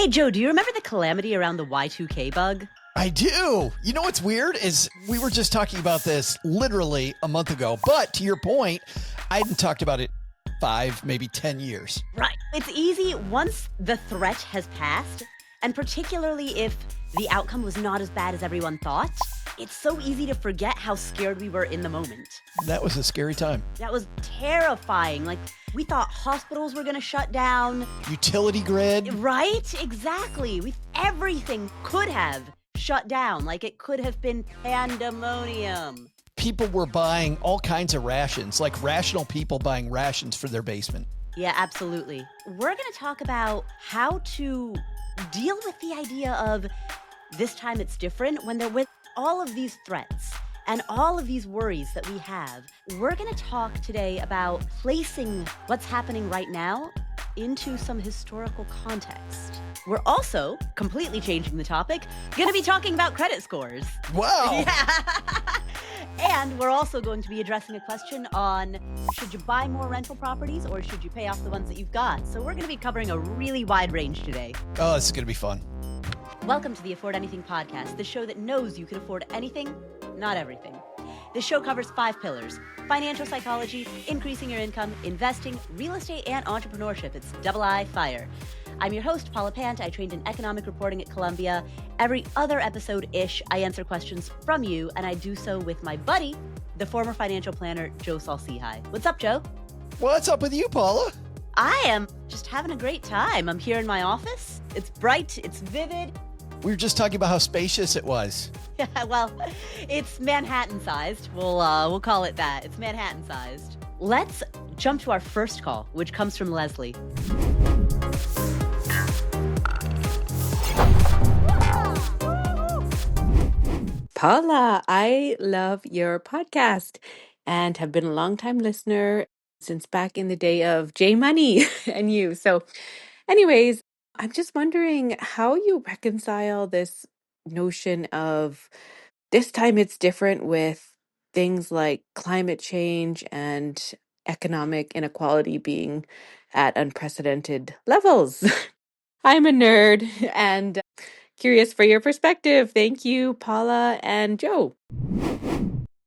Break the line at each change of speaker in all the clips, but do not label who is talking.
Hey, Joe, do you remember the calamity around the Y2K bug?
I do. You know what's weird is we were just talking about this literally a month ago, but to your point, I hadn't talked about it 5, maybe 10 years.
Right. It's easy once the threat has passed, and particularly if the outcome was not as bad as everyone thought. It's so easy to forget how scared we were in the moment.
That was a scary time.
That was terrifying. Like, we thought hospitals were going to shut down.
Utility grid.
Right? Exactly. Everything could have shut down. Like, it could have been pandemonium.
People were buying all kinds of rations, like rational people buying rations for their basement.
Yeah, absolutely. We're going to talk about how to deal with the idea of this time it's different when they're with all of these threats and all of these worries that we have. We're going to talk today about placing what's happening right now into some historical context. We're also completely changing the topic, going to be talking about credit scores.
Wow.
Yeah. And we're also going to be addressing a question on should you buy more rental properties or should you pay off the ones that you've got? So we're going to be covering a really wide range today.
Oh, this is going to be fun.
Welcome to the Afford Anything podcast, the show that knows you can afford anything, not everything. This show covers 5 pillars: financial psychology, increasing your income, investing, real estate, and entrepreneurship. It's double I FIRE. I'm your host, Paula Pant. I trained in economic reporting at Columbia. Every other episode-ish, I answer questions from you, and I do so with my buddy, the former financial planner, Joe Saul-Sehy. What's up, Joe?
What's up with you, Paula?
I am just having a great time. I'm here in my office. It's bright. It's vivid.
We were just talking about how spacious it was.
Yeah, well, it's Manhattan-sized. We'll call it that. It's Manhattan-sized. Let's jump to our first call, which comes from Lesley.
Paula, I love your podcast and have been a longtime listener since back in the day of J Money and you. So, anyways, I'm just wondering how you reconcile this notion of this time it's different with things like climate change and economic inequality being at unprecedented levels. I'm a nerd and curious for your perspective. Thank you, Paula and Joe.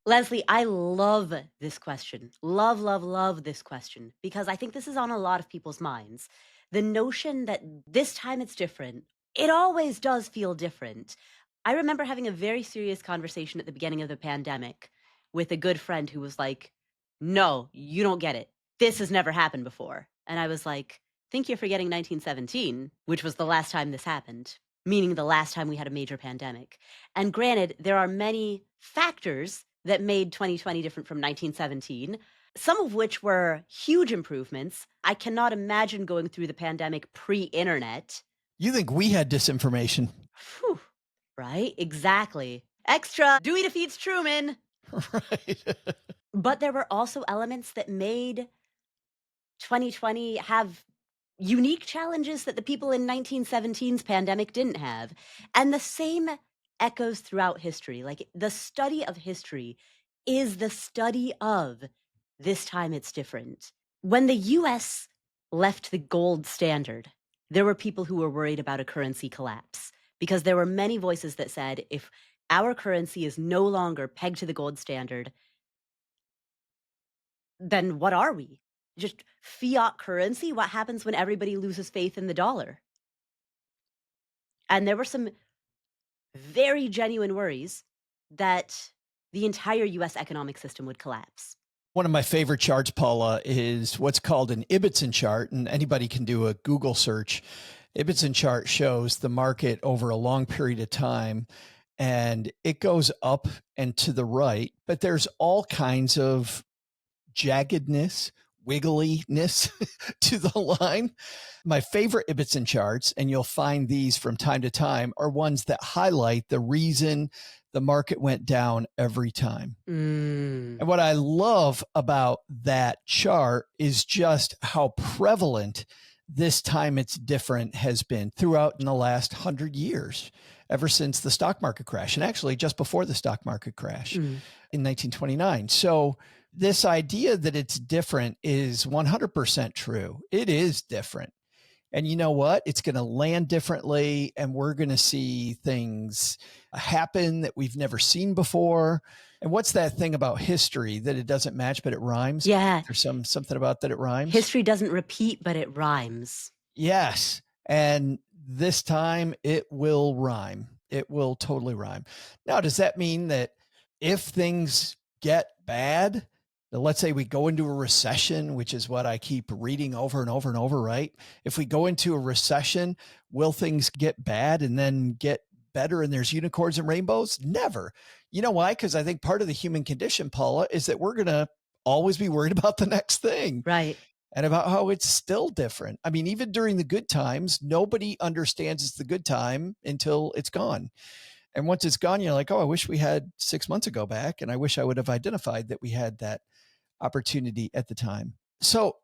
Lesley, I love this question. Love this question, because I think this is on a lot of people's minds. The notion that this time it's different, it always does feel different. I remember having a very serious conversation at the beginning of the pandemic with a good friend who was like, no, you don't get it. This has never happened before. And I was like, think you're forgetting 1917, which was the last time this happened, meaning the last time we had a major pandemic. And granted, there are many factors that made 2020 different from 1917, some of which were huge improvements. I cannot imagine going through the pandemic pre-internet.
You think we had disinformation?
Whew, right? Exactly. Extra. Dewey defeats Truman.
Right.
But there were also elements that made 2020 have unique challenges that the people in 1917's pandemic didn't have. And the same echoes throughout history. Like, the study of history is the study of this time it's different. When the US left the gold standard, there were people who were worried about a currency collapse, because there were many voices that said, if our currency is no longer pegged to the gold standard, then what are we? Just fiat currency? What happens when everybody loses faith in the dollar? And there were some very genuine worries that the entire US economic system would collapse.
One of my favorite charts, Paula, is what's called an Ibbotson chart, and anybody can do a Google search. Ibbotson chart shows the market over a long period of time, and it goes up and to the right, but there's all kinds of jaggedness, wiggliness to the line. My favorite Ibbotson charts, and you'll find these from time to time, are ones that highlight the reason the market went down every time. And what I love about that chart is just how prevalent this time it's different has been throughout in the last 100 years, ever since the stock market crash, and actually just before the stock market crash in 1929. So this idea that it's different is 100% true. It is different. And you know what? It's going to land differently, and we're going to see things happen that we've never seen before. And what's that thing about history that it doesn't match, but it rhymes?
Yeah.
There's something about that it rhymes.
History doesn't repeat, but it rhymes.
Yes. And this time it will rhyme. It will totally rhyme. Now, does that mean that if things get bad, let's say we go into a recession, which is what I keep reading over and over and over, right? If we go into a recession, will things get bad and then get better and there's unicorns and rainbows? Never. You know why? Because I think part of the human condition, Paula, is that we're going to always be worried about the next thing.
Right.
And about how it's still different. I mean, even during the good times, nobody understands it's the good time until it's gone. And once it's gone, you're like, oh, I wish we had 6 months ago back. And I wish I would have identified that we had that opportunity at the time. So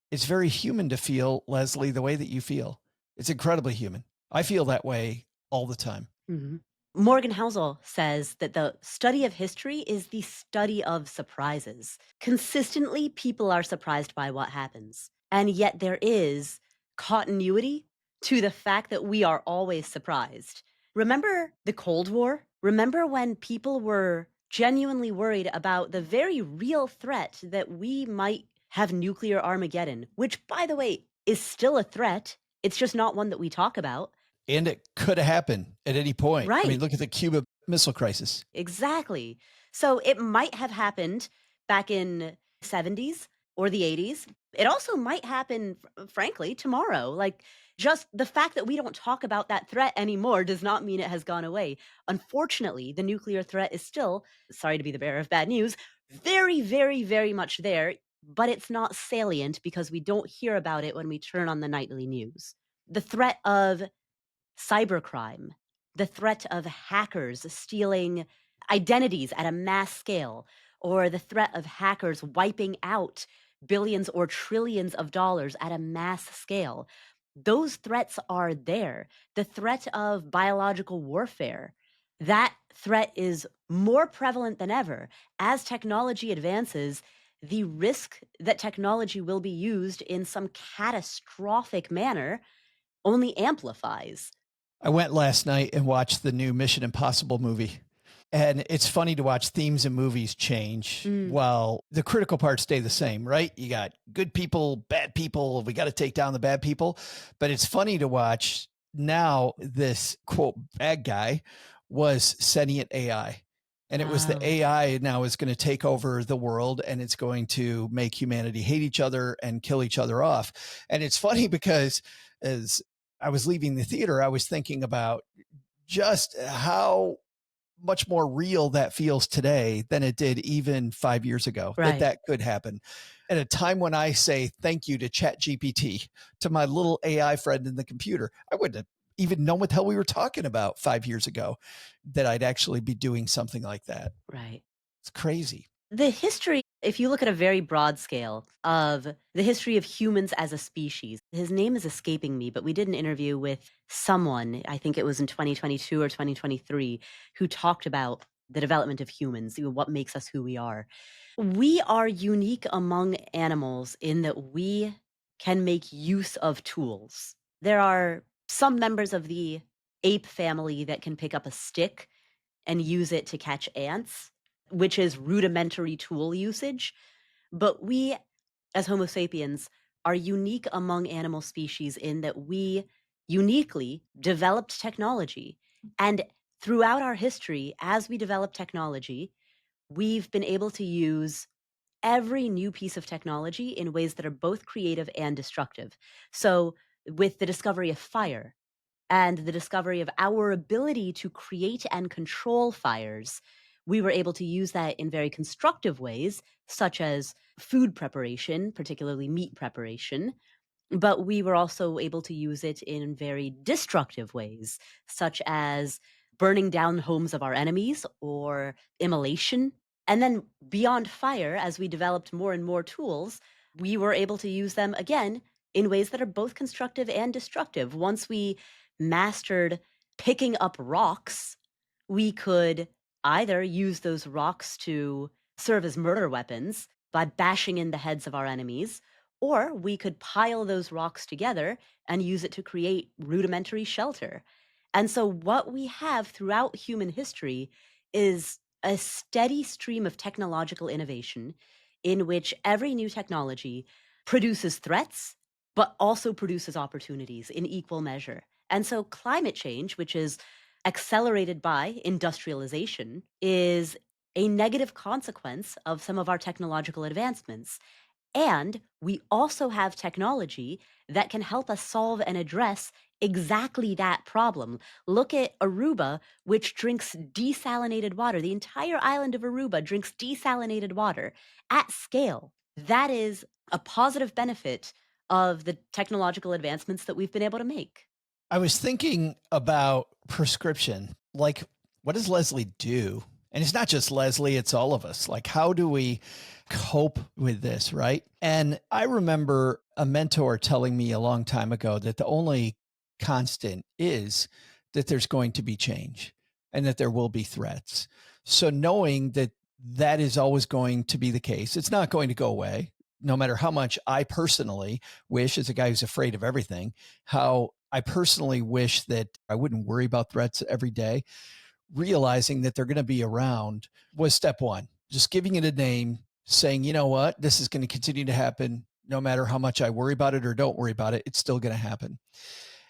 it's very human to feel, Lesley, the way that you feel. It's incredibly human. I feel that way all the time.
Mhm. Morgan Housel says that the study of history is the study of surprises. Consistently, people are surprised by what happens. And yet there is continuity to the fact that we are always surprised. Remember the Cold War? Remember when people were genuinely worried about the very real threat that we might have nuclear Armageddon, which, by the way, is still a threat. It's just not one that we talk about.
And it could have happened at any point.
Right.
I mean, look at the Cuba Missile Crisis.
Exactly. So it might have happened back in 70s or the 80s. It also might happen, frankly, tomorrow. Like, just the fact that we don't talk about that threat anymore does not mean it has gone away. Unfortunately, the nuclear threat is still, sorry to be the bearer of bad news, very, very, very much there, but it's not salient because we don't hear about it when we turn on the nightly news. The threat of cybercrime, the threat of hackers stealing identities at a mass scale, or the threat of hackers wiping out billions or trillions of dollars at a mass scale. Those threats are there. The threat of biological warfare, that threat is more prevalent than ever. As technology advances, the risk that technology will be used in some catastrophic manner only amplifies.
I went last night and watched the new Mission Impossible movie. And it's funny to watch themes in movies change while the critical parts stay the same, right? You got good people, bad people. We got to take down the bad people. But it's funny to watch now this quote bad guy was sentient AI. And it was the
Wow.
AI now is going to take over the world and it's going to make humanity hate each other and kill each other off. And it's funny because as I was leaving the theater, I was thinking about just how much more real that feels today than it did even 5 years ago,
Right.
that could happen. At a time when I say thank you to ChatGPT, to my little AI friend in the computer, I wouldn't have even known what the hell we were talking about 5 years ago, that I'd actually be doing something like that.
Right.
It's crazy.
The history, if you look at a very broad scale of the history of humans as a species, his name is escaping me, but we did an interview with someone, I think it was in 2022 or 2023, who talked about the development of humans, what makes us who we are. We are unique among animals in that we can make use of tools. There are some members of the ape family that can pick up a stick and use it to catch ants, which is rudimentary tool usage. But we, as Homo sapiens, are unique among animal species in that we uniquely developed technology. And throughout our history, as we develop technology, we've been able to use every new piece of technology in ways that are both creative and destructive. So, with the discovery of fire, and the discovery of our ability to create and control fires, we were able to use that in very constructive ways, such as food preparation, particularly meat preparation. But we were also able to use it in very destructive ways, such as burning down homes of our enemies or immolation. And then beyond fire, as we developed more and more tools, we were able to use them again in ways that are both constructive and destructive. Once we mastered picking up rocks, we could either use those rocks to serve as murder weapons by bashing in the heads of our enemies, Or we could pile those rocks together and use it to create rudimentary shelter. And so, what we have throughout human history is a steady stream of technological innovation in which every new technology produces threats, but also produces opportunities in equal measure. And so, climate change, which is accelerated by industrialization, is a negative consequence of some of our technological advancements. And we also have technology that can help us solve and address exactly that problem. Look at Aruba, which drinks desalinated water. The entire island of Aruba drinks desalinated water at scale. That is a positive benefit of the technological advancements that we've been able to make.
I was thinking about prescription. Like, what does Lesley do? And it's not just Lesley, it's all of us. Like, how do we cope with this, right? And I remember a mentor telling me a long time ago that the only constant is that there's going to be change and that there will be threats. So knowing that that is always going to be the case, it's not going to go away, no matter how much I personally wish, as a guy who's afraid of everything, how I personally wish that I wouldn't worry about threats every day. Realizing that they're going to be around was step one. Just giving it a name, saying, you know what, this is going to continue to happen no matter how much I worry about it or don't worry about it, it's still going to happen.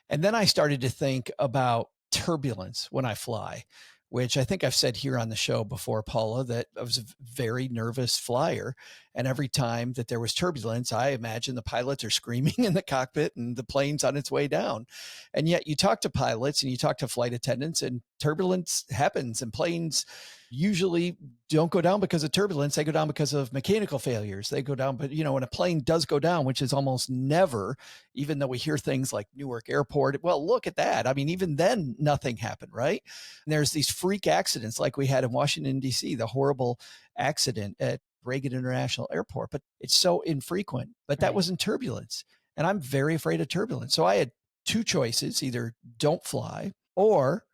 And then I started to think about turbulence when I fly, which I think I've said here on the show before, Paula, that I was a very nervous flyer. And every time that there was turbulence, I imagine the pilots are screaming in the cockpit and the plane's on its way down. And yet you talk to pilots and you talk to flight attendants, and turbulence happens, and planes usually don't go down because of turbulence. They go down because of mechanical failures. They go down, but when a plane does go down, which is almost never, even though we hear things like Newark Airport, well, look at that. I mean, even then nothing happened, right? And there's these freak accidents like we had in Washington, D.C., the horrible accident at Reagan International Airport, but it's so infrequent. But that wasn't turbulence. And I'm very afraid of turbulence. So I had two choices: either don't fly or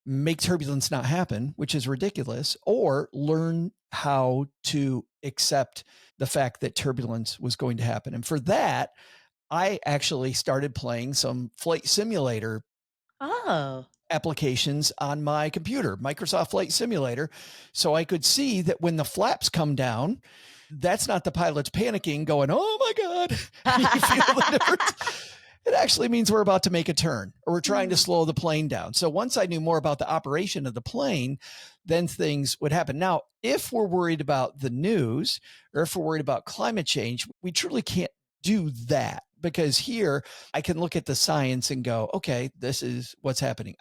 make turbulence not happen, which is ridiculous, or learn how to accept the fact that turbulence was going to happen. And for that, I actually started playing some flight simulator applications on my computer, Microsoft Flight Simulator, so I could see that when the flaps come down, that's not the pilots panicking going, oh my God. You feel the difference? It actually means we're about to make a turn, or we're trying to slow the plane down. So once I knew more about the operation of the plane, then things would happen. Now, if we're worried about the news, or if we're worried about climate change, we truly can't do that, because here I can look at the science and go, okay, this is what's happening.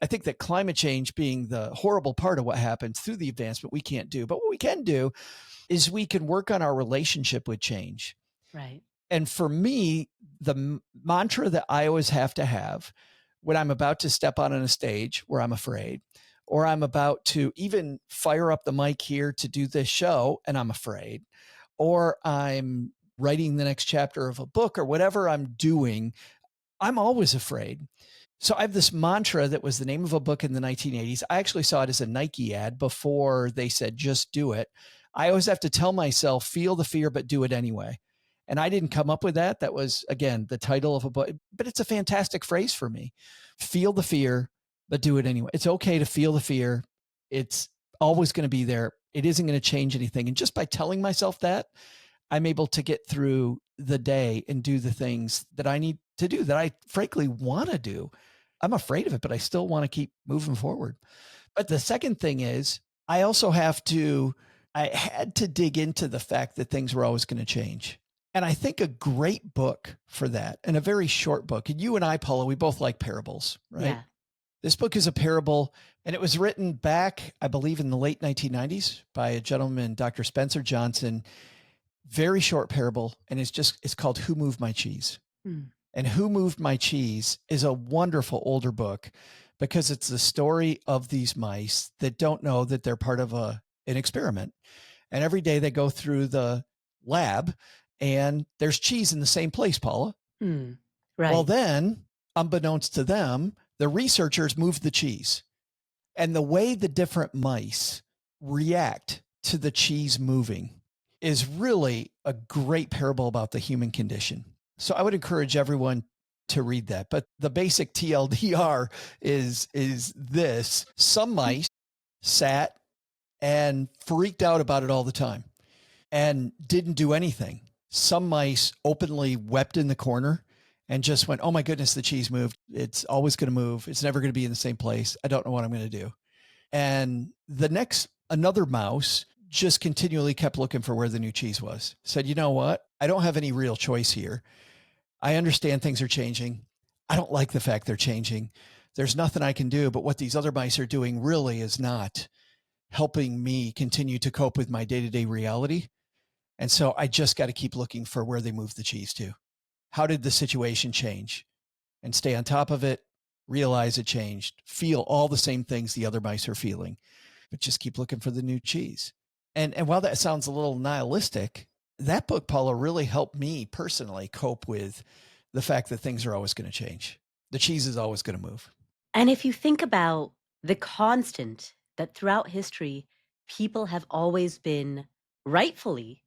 I think that climate change being the horrible part of what happens through the advancement, we can't do. But what we can do is we can work on our relationship with change.
Right.
And for me, the mantra that I always have to have when I'm about to step out on a stage where I'm afraid, or I'm about to even fire up the mic here to do this show and I'm afraid, or I'm writing the next chapter of a book, or whatever I'm doing, I'm always afraid. So I have this mantra that was the name of a book in the 1980s. I actually saw it as a Nike ad before they said, just do it. I always have to tell myself, feel the fear, but do it anyway. And I didn't come up with that. That was, again, the title of a book, but it's a fantastic phrase for me. Feel the fear, but do it anyway. It's okay to feel the fear. It's always going to be there. It isn't going to change anything. And just by telling myself that, I'm able to get through the day and do the things that I need to do, that I frankly want to do. I'm afraid of it, but I still want to keep moving forward. But the second thing is, I had to dig into the fact that things were always going to change. And I think a great book for that, and a very short book, and you and I, Paula, we both like parables, right?
Yeah.
This book is a parable, and it was written back, I believe, in the late 1990s by a gentleman, Dr. Spencer Johnson. Very short parable, and it's called Who Moved My Cheese? And Who Moved My Cheese is a wonderful older book, because it's the story of these mice that don't know that they're part of an experiment. And every day they go through the lab and there's cheese in the same place, Paula.
Right.
Well, then, unbeknownst to them, the researchers moved the cheese. And the way the different mice react to the cheese moving is really a great parable about the human condition. So I would encourage everyone to read that. But the basic TLDR is this: some mice sat and freaked out about it all the time and didn't do anything. Some mice openly wept in the corner and just went, "Oh my goodness, the cheese moved. It's always going to move. It's never going to be in the same place. I don't know what I'm going to do." And another mouse just continually kept looking for where the new cheese was. Said, "You know what? I don't have any real choice here. I understand things are changing. I don't like the fact they're changing. There's nothing I can do, but what these other mice are doing really is not helping me continue to cope with my day-to-day reality. And so I just got to keep looking for where they moved the cheese to. How did the situation change? And stay on top of it, realize it changed, feel all the same things the other mice are feeling, but just keep looking for the new cheese." And while that sounds a little nihilistic, that book, Paula, really helped me personally cope with the fact that things are always going to change. The cheese is always going to move.
And if you think about the constant that throughout history, people have always been rightfully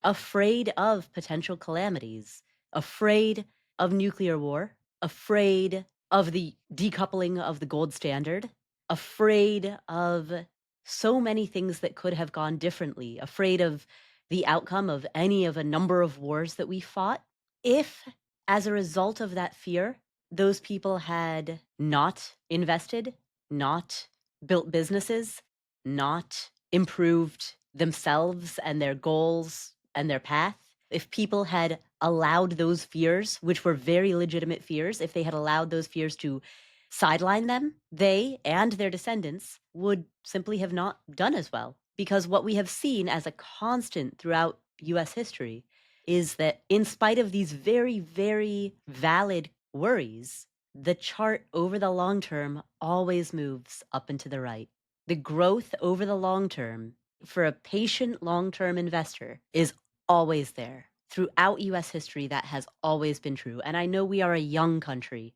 afraid of potential calamities, afraid of nuclear war, afraid of the decoupling of the gold standard, afraid of so many things that could have gone differently, afraid of the outcome of any of a number of wars that we fought. If, as a result of that fear, those people had not invested, not built businesses, not improved themselves and their goals and their path, if people had allowed those fears, which were very legitimate fears, if they had allowed those fears to sideline them, they and their descendants would simply have not done as well. Because what we have seen as a constant throughout US history is that in spite of these very, very valid worries, the chart over the long term always moves up and to the right. The growth over the long term for a patient long-term investor is always there. Throughout US history, that has always been true. And I know we are a young country,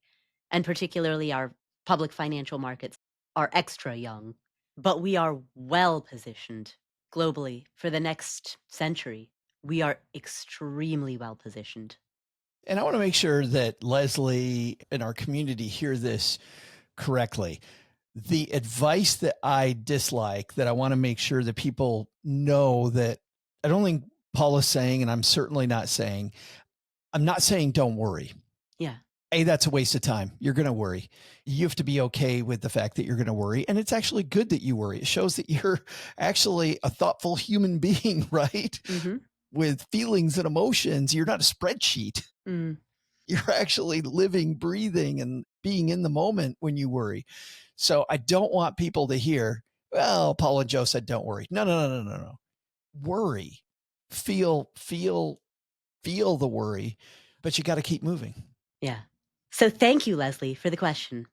and particularly our public financial markets are extra young, but we are well positioned globally for the next century. We are extremely well positioned.
And I want to make sure that Lesley and our community hear this correctly. The advice that I dislike, that I want to make sure that people know, that I don't think Paula's saying, and I'm certainly not saying, I'm not saying don't worry.
Yeah.
That's a waste of time. You're going to worry. You have to be okay with the fact that you're going to worry. And it's actually good that you worry. It shows that you're actually a thoughtful human being, right?
Mm-hmm.
With feelings and emotions. You're not a spreadsheet.
Mm.
You're actually living, breathing, and being in the moment when you worry. So I don't want people to hear, "Well, Paul and Joe said don't worry." No. Worry. Feel the worry, but you got to keep moving.
Yeah. So thank you, Lesley, for the question.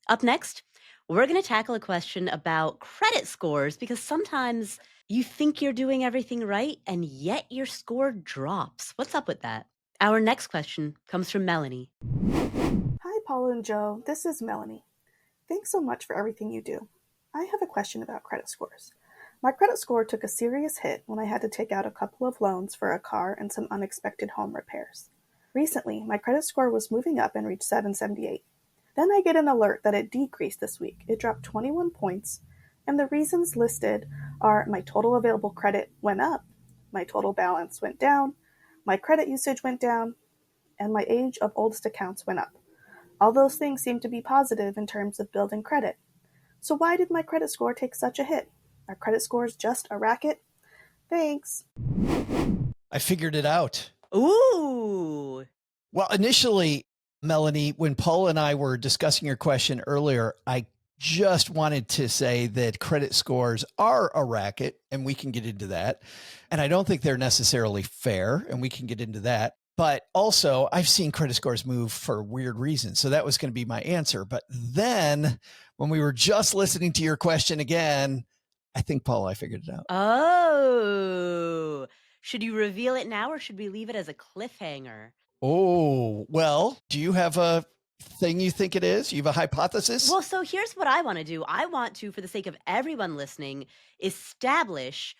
Up next, we're going to tackle a question about credit scores, because sometimes you think you're doing everything right and yet your score drops. What's up with that? Our next question comes from Melanie.
Hi, Paula and Joe. This is Melanie. Thanks so much for everything you do. I have a question about credit scores. My credit score took a serious hit when I had to take out a couple of loans for a car and some unexpected home repairs. Recently, my credit score was moving up and reached 778. Then I get an alert that it decreased this week. It dropped 21 points, and the reasons listed are my total available credit went up, my total balance went down, my credit usage went down, and my age of oldest accounts went up. All those things seem to be positive in terms of building credit. So why did my credit score take such a hit? Are credit scores just a racket? Thanks.
I figured it out.
Ooh.
Well, initially, Melanie, when Paul and I were discussing your question earlier, I just wanted to say that credit scores are a racket, and we can get into that. And I don't think they're necessarily fair, and we can get into that. But also, I've seen credit scores move for weird reasons. So that was going to be my answer. But then when we were just listening to your question again, I think, Paul, I figured it out.
Oh. Should you reveal it now, or should we leave it as a cliffhanger?
Oh, well, do you have a thing you think it is? You have a hypothesis?
Well, so here's what I want to do. I want to, for the sake of everyone listening, establish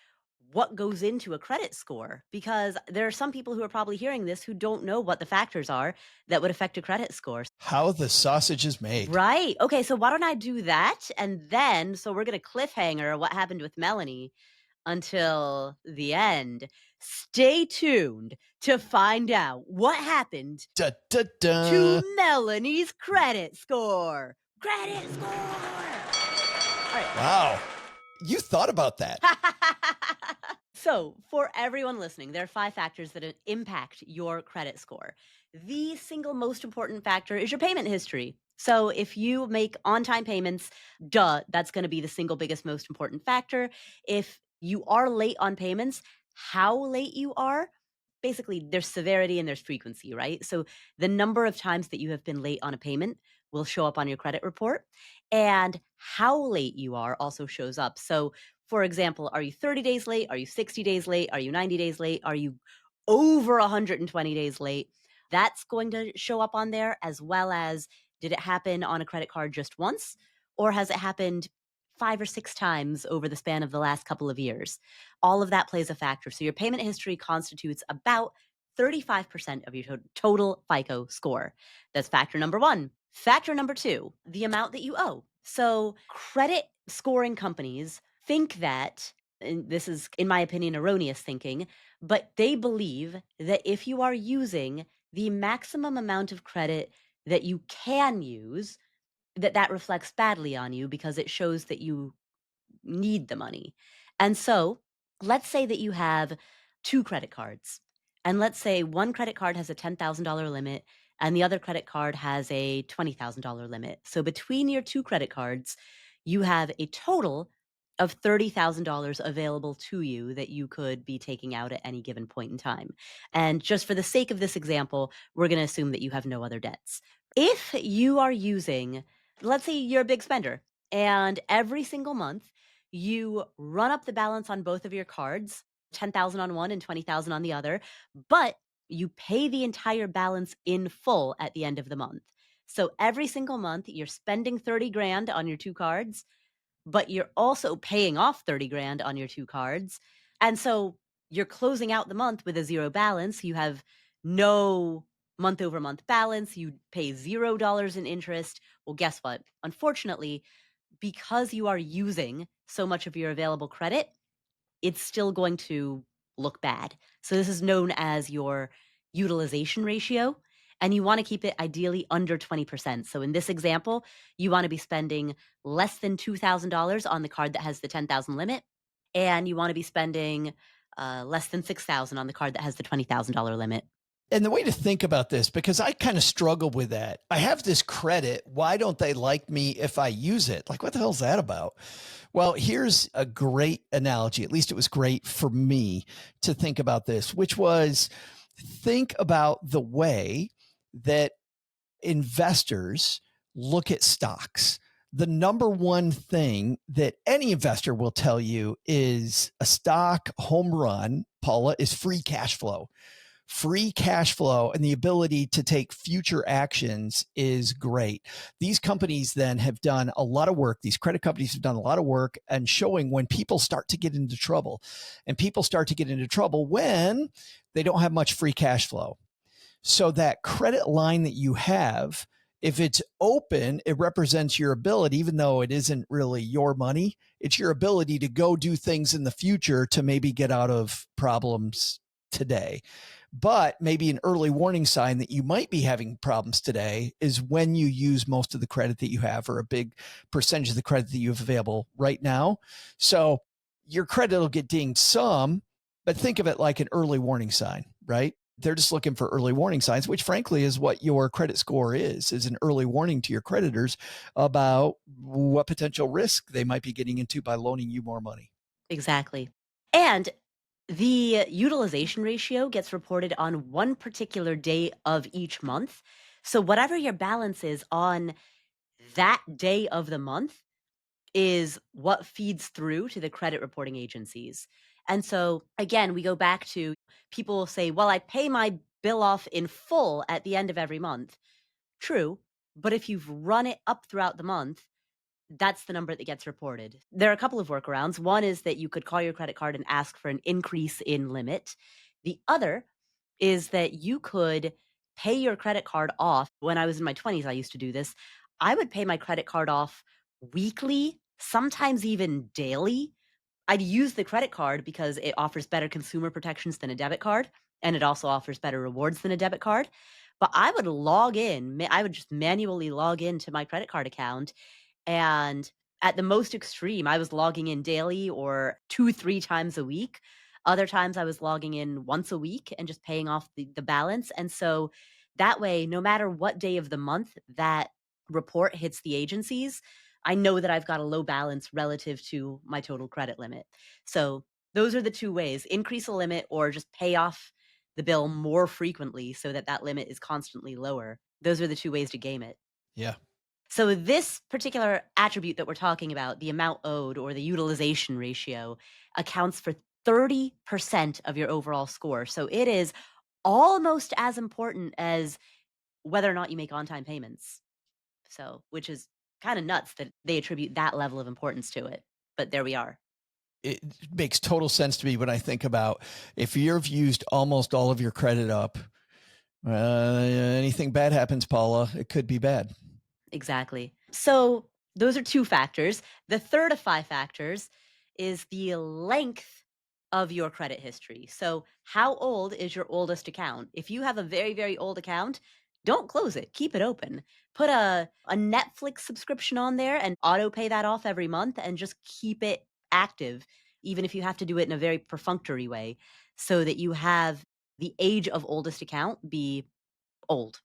what goes into a credit score, because there are some people who are probably hearing this who don't know what the factors are that would affect a credit score.
How the sausage is made.
Right. Okay, so why don't I do that? And then, so we're going to cliffhanger what happened with Melanie until the end. Stay tuned to find out what happened
Da, da, da.
to Melanie's credit score. Credit score. All right.
Wow. You thought about that.
So, for everyone listening, there are 5 factors that impact your credit score. The single most important factor is your payment history. So, if you make on time payments, that's going to be the single biggest, most important factor. If you are late on payments, how late you are, basically, there's severity and there's frequency, right? So, the number of times that you have been late on a payment will show up on your credit report, and how late you are also shows up. So, for example, are you 30 days late? Are you 60 days late? Are you 90 days late? Are you over 120 days late? That's going to show up on there, as well as, did it happen on a credit card just once, or has it happened 5 or 6 times over the span of the last couple of years? All of that plays a factor. So your payment history constitutes about 35% of your total FICO score. That's factor number 1. Factor number 2, the amount that you owe. So credit scoring companies think that, and this is, in my opinion, erroneous thinking, but they believe that if you are using the maximum amount of credit that you can use, that reflects badly on you because it shows that you need the money. And so, let's say that you have 2 credit cards. And let's say one credit card has a $10,000 limit and the other credit card has a $20,000 limit. So between your 2 credit cards, you have a total of $30,000 available to you that you could be taking out at any given point in time. And just for the sake of this example, we're going to assume that you have no other debts. If you are using, let's say you're a big spender, and every single month you run up the balance on both of your cards, 10,000 on one and 20,000 on the other, but you pay the entire balance in full at the end of the month. So every single month you're spending 30 grand on your 2 cards, but you're also paying off 30 grand on your 2 cards. And so you're closing out the month with a 0 balance. You have no month over month balance. You pay $0 in interest. Well, guess what? Unfortunately, because you are using so much of your available credit, it's still going to look bad. So this is known as your utilization ratio, and you want to keep it ideally under 20%. So in this example, you want to be spending less than $2,000 on the card that has the 10,000 limit, and you want to be spending less than 6,000 on the card that has the $20,000 limit.
And the way to think about this, because I kind of struggle with that. I have this credit. Why don't they like me if I use it? Like, what the hell is that about? Well, here's a great analogy. At least it was great for me to think about this, which was, think about the way that investors look at stocks. The number one thing that any investor will tell you is a stock home run, Paula, is free cash flow. Free cash flow and the ability to take future actions is great. These companies then have done a lot of work. These credit companies have done a lot of work and showing when people start to get into trouble, and people start to get into trouble when they don't have much free cash flow. So that credit line that you have, if it's open, it represents your ability, even though it isn't really your money, it's your ability to go do things in the future to maybe get out of problems today. But maybe an early warning sign that you might be having problems today is when you use most of the credit that you have, or a big percentage of the credit that you have available right now. So your credit will get dinged some, but think of it like an early warning sign, right? They're just looking for early warning signs, which frankly is what your credit score is an early warning to your creditors about what potential risk they might be getting into by loaning you more money.
Exactly. And the utilization ratio gets reported on one particular day of each month. So whatever your balance is on that day of the month is what feeds through to the credit reporting agencies. And so again, we go back to, people will say, well, I pay my bill off in full at the end of every month. True. But if you've run it up throughout the month, that's the number that gets reported. There are a couple of workarounds. One is that you could call your credit card and ask for an increase in limit. The other is that you could pay your credit card off. When I was in my 20s, I used to do this. I would pay my credit card off weekly, sometimes even daily. I'd use the credit card because it offers better consumer protections than a debit card, and it also offers better rewards than a debit card. But I would log in, I would just manually log into my credit card account, and at the most extreme, I was logging in daily or 2, 3 times a week. Other times I was logging in once a week and just paying off the balance. And so that way, no matter what day of the month that report hits the agencies, I know that I've got a low balance relative to my total credit limit. So those are the two ways: increase a limit or just pay off the bill more frequently so that that limit is constantly lower. Those are the two ways to game it.
Yeah.
So this particular attribute that we're talking about, the amount owed or the utilization ratio, accounts for 30% of your overall score. So it is almost as important as whether or not you make on-time payments. So, which is kind of nuts that they attribute that level of importance to it. But there we are.
It makes total sense to me when I think about if you've used almost all of your credit up, anything bad happens, Paula, it could be bad.
Exactly. So those are two factors. The third of 5 factors is the length of your credit history. So how old is your oldest account? If you have a very, very old account, don't close it. Keep it open. Put a Netflix subscription on there and auto pay that off every month and just keep it active, even if you have to do it in a very perfunctory way, so that you have the age of oldest account be old.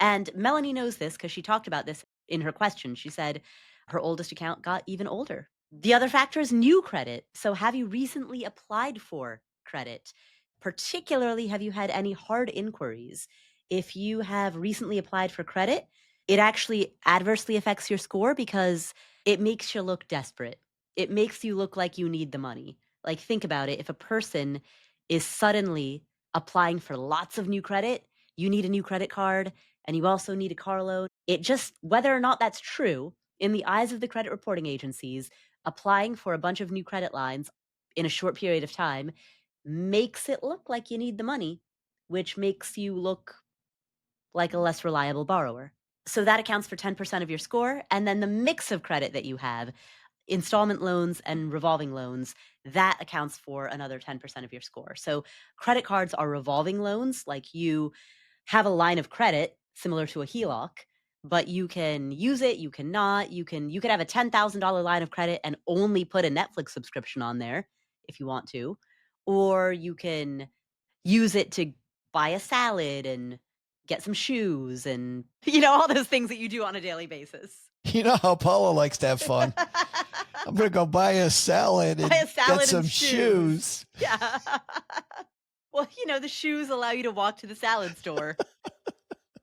And Melanie knows this because she talked about this in her question. She said her oldest account got even older. The other factor is new credit. So, have you recently applied for credit? Particularly, have you had any hard inquiries? If you have recently applied for credit, it actually adversely affects your score because it makes you look desperate. It makes you look like you need the money. Like, think about it. If a person is suddenly applying for lots of new credit, you need a new credit card, and you also need a car loan. It just, whether or not that's true, in the eyes of the credit reporting agencies, applying for a bunch of new credit lines in a short period of time makes it look like you need the money, which makes you look like a less reliable borrower. So that accounts for 10% of your score. And then the mix of credit that you have, installment loans and revolving loans, that accounts for another 10% of your score. So credit cards are revolving loans, like you have a line of credit similar to a HELOC, but you can use it, you cannot. You could have a $10,000 line of credit and only put a Netflix subscription on there if you want to, or you can use it to buy a salad and get some shoes and all those things that you do on a daily basis.
You know how Paula likes to have fun. I'm going to go buy a salad and get some shoes.
Yeah. Well, the shoes allow you to walk to the salad store.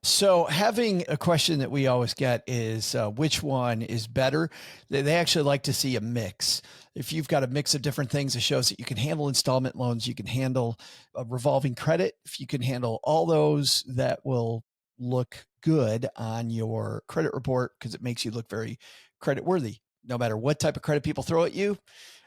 So having a question that we always get is which one is better? They actually like to see a mix. If you've got a mix of different things, it shows that you can handle installment loans, you can handle a revolving credit. If you can handle all those, that will look good on your credit report because it makes you look very credit worthy. No matter what type of credit people throw at you,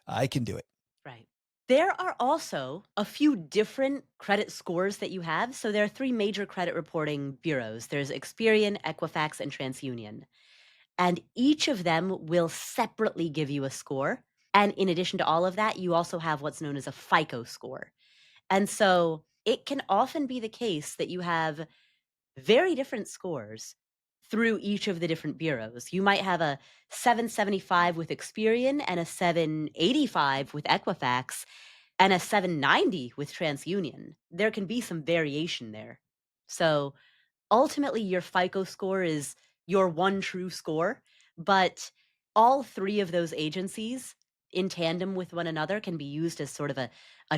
I can do it.
Right. There are also a few different credit scores that you have. So there are 3 major credit reporting bureaus. There's Experian, Equifax, and TransUnion. And each of them will separately give you a score. And in addition to all of that, you also have what's known as a FICO score. And so it can often be the case that you have very different scores through each of the different bureaus. You might have a 775 with Experian and a 785 with Equifax and a 790 with TransUnion. There can be some variation there. So ultimately, your FICO score is your one true score, but all 3 of those agencies in tandem with one another can be used as sort of a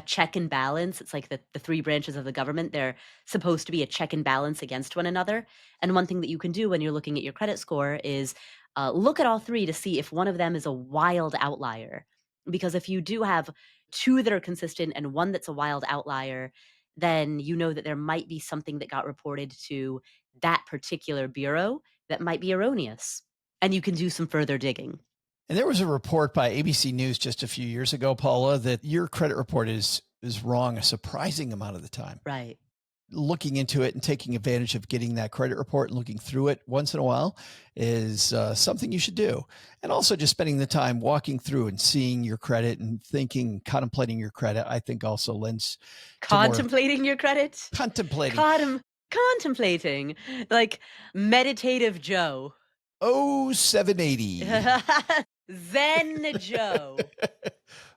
check and balance. It's like the 3 branches of the government. They're supposed to be a check and balance against one another. And one thing that you can do when you're looking at your credit score is look at all 3 to see if one of them is a wild outlier. Because if you do have 2 that are consistent and one that's a wild outlier, then you know that there might be something that got reported to that particular bureau that might be erroneous. And you can do some further digging.
And there was a report by ABC News just a few years ago, Paula, that your credit report is wrong a surprising amount of the time.
Right.
Looking into it and taking advantage of getting that credit report and looking through it once in a while is something you should do. And also just spending the time walking through and seeing your credit and thinking, contemplating your credit, I think also lends
Contemplating your credit?
Contemplating.
Contemplating. Like meditative Joe.
Oh, 780.
Zen Joe.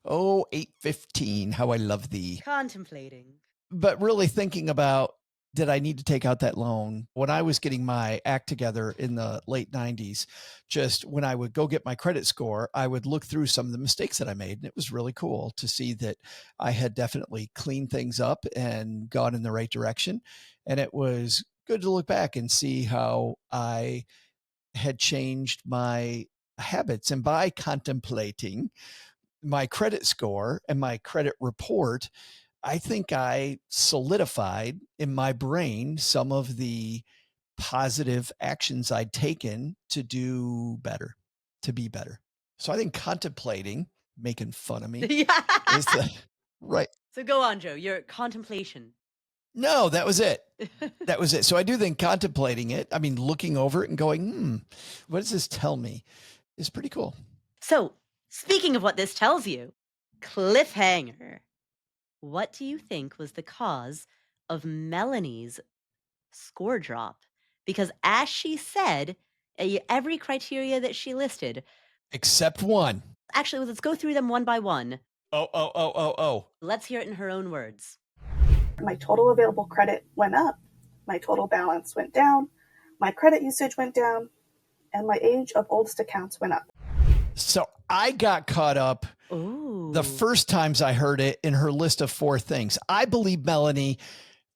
Oh, 815. How I love thee.
Contemplating.
But really thinking about, did I need to take out that loan? When I was getting my act together in the late 90s, just when I would go get my credit score, I would look through some of the mistakes that I made. And it was really cool to see that I had definitely cleaned things up and gone in the right direction. And it was good to look back and see how I had changed my habits. And by contemplating my credit score and my credit report, I think I solidified in my brain some of the positive actions I'd taken to do better, to be better. So I think contemplating, making fun of me, is the right.
So go on, Joe, your contemplation.
No, that was it. That was it. So I do think contemplating it, I mean, looking over it and going, what does this tell me, is pretty cool.
So speaking of what this tells you, cliffhanger. What do you think was the cause of Melanie's score drop? Because as she said, every criteria that she listed,
except one.
Actually, let's go through them one by one.
Oh.
Let's hear it in her own words.
My total available credit went up, my total balance went down, my credit usage went down, and my age of oldest accounts went up.
So I got caught up the first times I heard it in her list of 4 things. I believe, Melanie,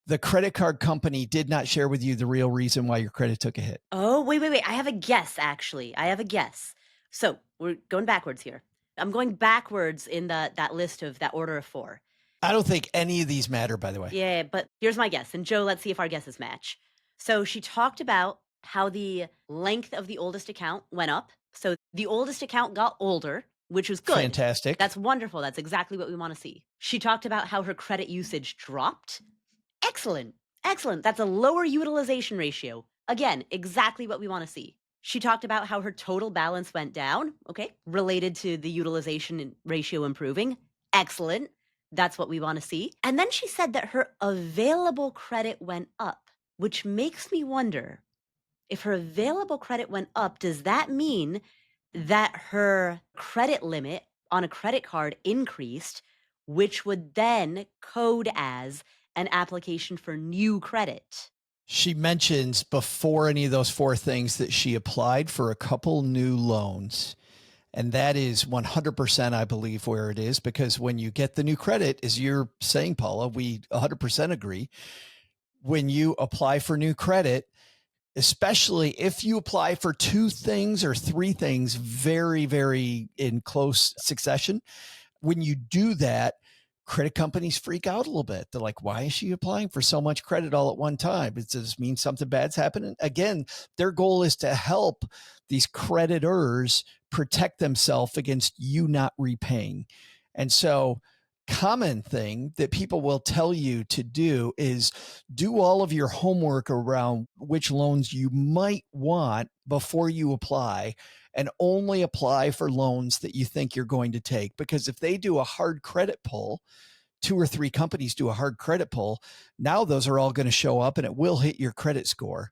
the credit card company did not share with you the real reason why your credit took a hit.
Oh, wait. I have a guess, actually. So we're going backwards here. I'm going backwards in that list of that order of 4.
I don't think any of these matter, by the way.
Yeah, but here's my guess. And Joe, let's see if our guesses match. So she talked about how the length of the oldest account went up. So the oldest account got older, which was good.
Fantastic.
That's wonderful. That's exactly what we want to see. She talked about how her credit usage dropped. Excellent. That's a lower utilization ratio. Again, exactly what we want to see. She talked about how her total balance went down. Okay, related to the utilization ratio improving. Excellent. That's what we want to see. And then she said that her available credit went up, which makes me wonder, if her available credit went up, does that mean that her credit limit on a credit card increased, which would then code as an application for new credit?
She mentions before any of those 4 things that she applied for a couple new loans. And that is 100%, I believe, where it is, because when you get the new credit, as you're saying, Paula, we 100% agree. When you apply for new credit, especially if you apply for 2 things or 3 things very, very in close succession, when you do that, credit companies freak out a little bit. They're like, why is she applying for so much credit all at one time? Does this mean something bad's happening? Again, their goal is to help these creditors protect themselves against you not repaying. And so common thing that people will tell you to do is do all of your homework around which loans you might want before you apply, and only apply for loans that you think you're going to take. Because if they do a hard credit pull, 2 or 3 companies do a hard credit pull, now those are all going to show up and it will hit your credit score.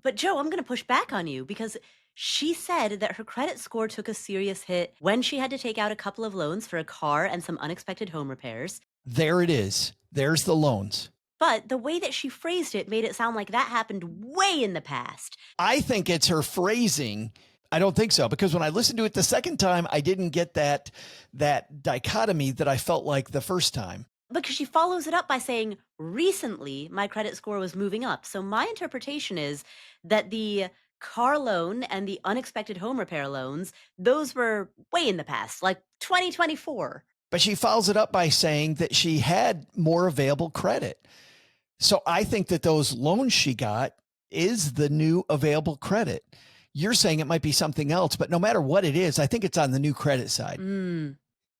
But Joe, I'm going to push back on you, because she said that her credit score took a serious hit when she had to take out a couple of loans for a car and some unexpected home repairs.
There it is. There's the loans.
But the way that she phrased it made it sound like that happened way in the past.
I think it's her phrasing. I don't think so, because when I listened to it the second time, I didn't get that dichotomy that I felt like the first time.
Because she follows it up by saying, recently, my credit score was moving up. So my interpretation is that the car loan and the unexpected home repair loans, those were way in the past, like 2024.
But she follows it up by saying that she had more available credit. So I think that those loans she got is the new available credit. You're saying it might be something else, but no matter what it is, I think it's on the new credit side.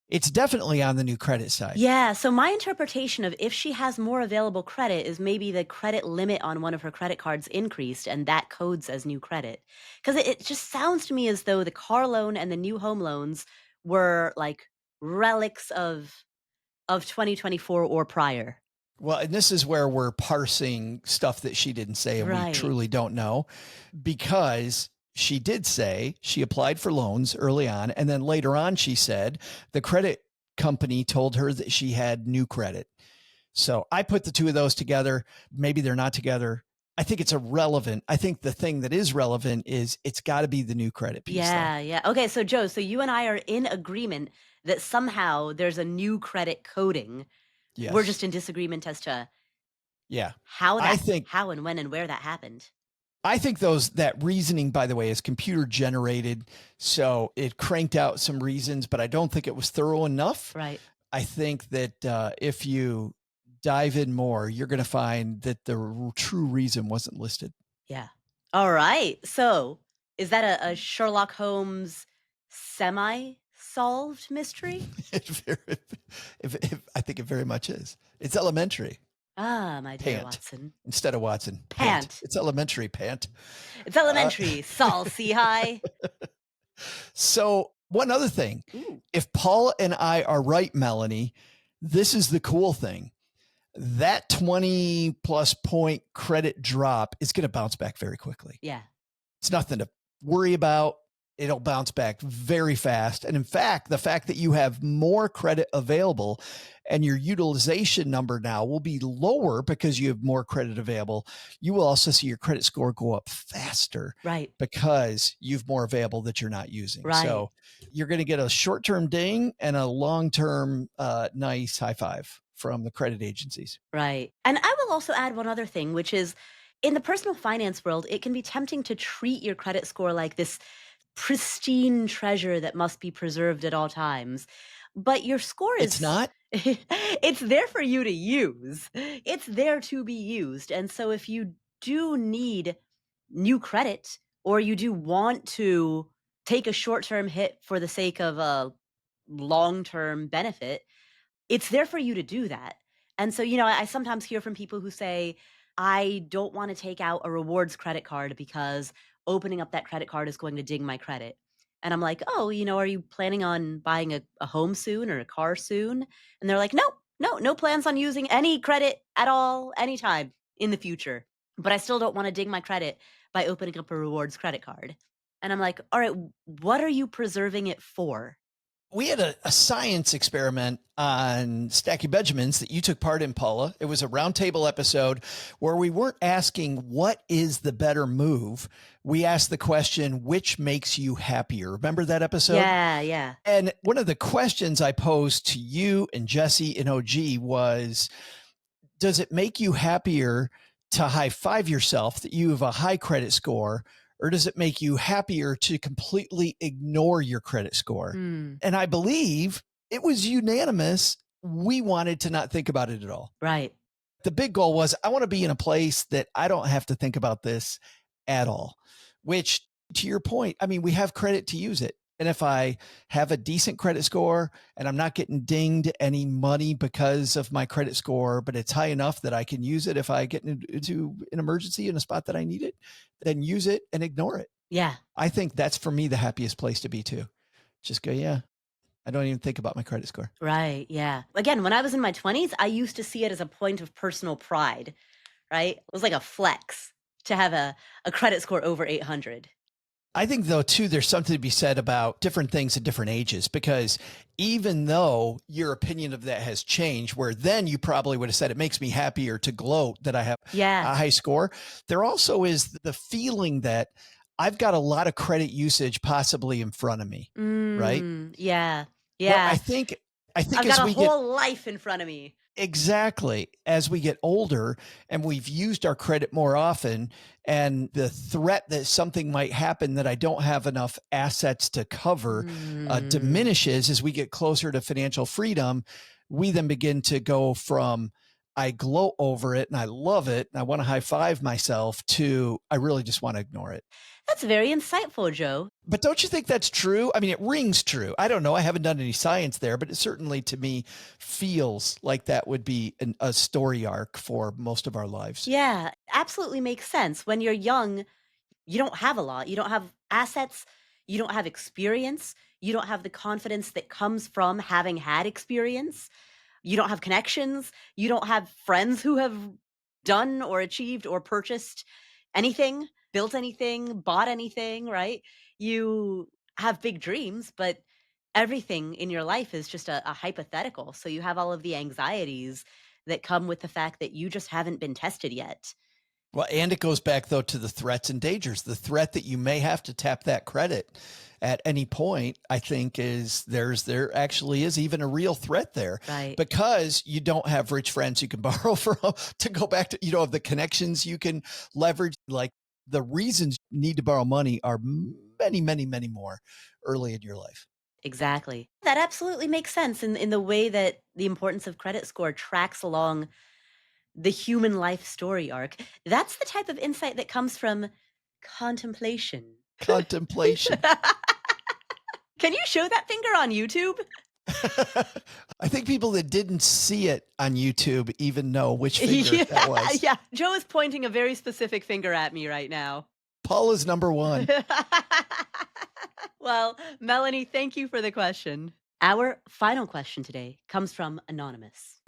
It's definitely on the new credit side.
Yeah. So my interpretation of if she has more available credit is maybe the credit limit on one of her credit cards increased and that codes as new credit. Because it just sounds to me as though the car loan and the new home loans were like relics of 2024 or prior.
Well, and this is where we're parsing stuff that she didn't say and we truly don't know, because she did say she applied for loans early on. And then later on, she said the credit company told her that she had new credit. So I put the two of those together. Maybe they're not together. I think it's irrelevant. I think the thing that is relevant is it's got to be the new credit piece.
Yeah, yeah. Okay, so Joe, so you and I are in agreement that somehow there's a new credit coding.
Yes.
We're just in disagreement as to how and when and where that happened.
I think that reasoning, by the way, is computer generated. So it cranked out some reasons, but I don't think it was thorough enough.
Right.
I think that if you dive in more, you're going to find that the true reason wasn't listed.
Yeah. All right. So is that a Sherlock Holmes semi-solved mystery?
I think it very much is. It's elementary.
Ah, my dear Watson.
Instead of Watson.
Pant.
It's elementary, Pant.
It's elementary, Saul-Sehy.
So one other thing, if Paula and I are right, Melanie, this is the cool thing. That 20 plus point credit drop is going to bounce back very quickly.
Yeah.
It's nothing to worry about. It'll bounce back very fast. And in fact, the fact that you have more credit available and your utilization number now will be lower because you have more credit available, you will also see your credit score go up faster.
Right.
Because you've more available that you're not using.
Right.
So you're going to get a short-term ding and a long-term nice high five from the credit agencies.
Right. And I will also add one other thing, which is in the personal finance world, it can be tempting to treat your credit score like this pristine treasure that must be preserved at all times. But your score is...
It's not?
It's there for you to use. It's there to be used. And so if you do need new credit or you do want to take a short-term hit for the sake of a long-term benefit, it's there for you to do that. And so, I sometimes hear from people who say, I don't want to take out a rewards credit card because opening up that credit card is going to ding my credit. And I'm like, oh, are you planning on buying a home soon or a car soon? And they're like, no plans on using any credit at all, anytime in the future. But I still don't want to ding my credit by opening up a rewards credit card. And I'm like, all right, what are you preserving it for?
We had a science experiment on Stacky Benjamins that you took part in, Paula. It was a roundtable episode where we weren't asking what is the better move. We asked the question, which makes you happier? Remember that episode?
Yeah.
And one of the questions I posed to you and Jesse and OG was, does it make you happier to high five yourself that you have a high credit score? Or does it make you happier to completely ignore your credit score? And I believe it was unanimous. We wanted to not think about it at all.
Right.
The big goal was, I want to be in a place that I don't have to think about this at all, which, to your point, I mean, we have credit to use it. And if I have a decent credit score and I'm not getting dinged any money because of my credit score, but it's high enough that I can use it if I get into an emergency in a spot that I need it, then use it and ignore it.
Yeah.
I think that's for me the happiest place to be too. Just go, yeah, I don't even think about my credit score.
Right. Yeah. Again, when I was in my 20s, I used to see it as a point of personal pride, right? It was like a flex to have a credit score over 800.
I think, though, too, there's something to be said about different things at different ages, because even though your opinion of that has changed, where then you probably would have said it makes me happier to gloat that I have a high score, there also is the feeling that I've got a lot of credit usage possibly in front of me, right?
Yeah.
Well, I think
I've got a whole life in front of me.
Exactly. As we get older and we've used our credit more often, and the threat that something might happen that I don't have enough assets to cover diminishes as we get closer to financial freedom, we then begin to go from I gloat over it and I love it and I want to high five myself, to I really just want to ignore it.
That's very insightful, Joe.
But don't you think that's true? I mean, it rings true. I don't know. I haven't done any science there, but it certainly to me feels like that would be a story arc for most of our lives.
Yeah, absolutely makes sense. When you're young, you don't have a lot. You don't have assets. You don't have experience. You don't have the confidence that comes from having had experience. You don't have connections. You don't have friends who have done or achieved or purchased anything, built anything, bought anything, right? You have big dreams, but everything in your life is just a hypothetical. So you have all of the anxieties that come with the fact that you just haven't been tested yet.
Well, and it goes back, though, to the threats and dangers. The threat that you may have to tap that credit at any point, I think, is there actually is even a real threat there.
Right.
Because you don't have rich friends you can borrow from, to go back to, you don't have the connections you can leverage. Like, the reasons you need to borrow money are many, many, many more early in your life.
Exactly. That absolutely makes sense in the way that the importance of credit score tracks along the human life story arc. That's the type of insight that comes from contemplation.
Contemplation.
Can you show that finger on YouTube?
I think people that didn't see it on YouTube even know which finger that was.
Yeah, Joe is pointing a very specific finger at me right now.
Paula's number one.
Well, Melanie, thank you for the question. Our final question today comes from Anonymous.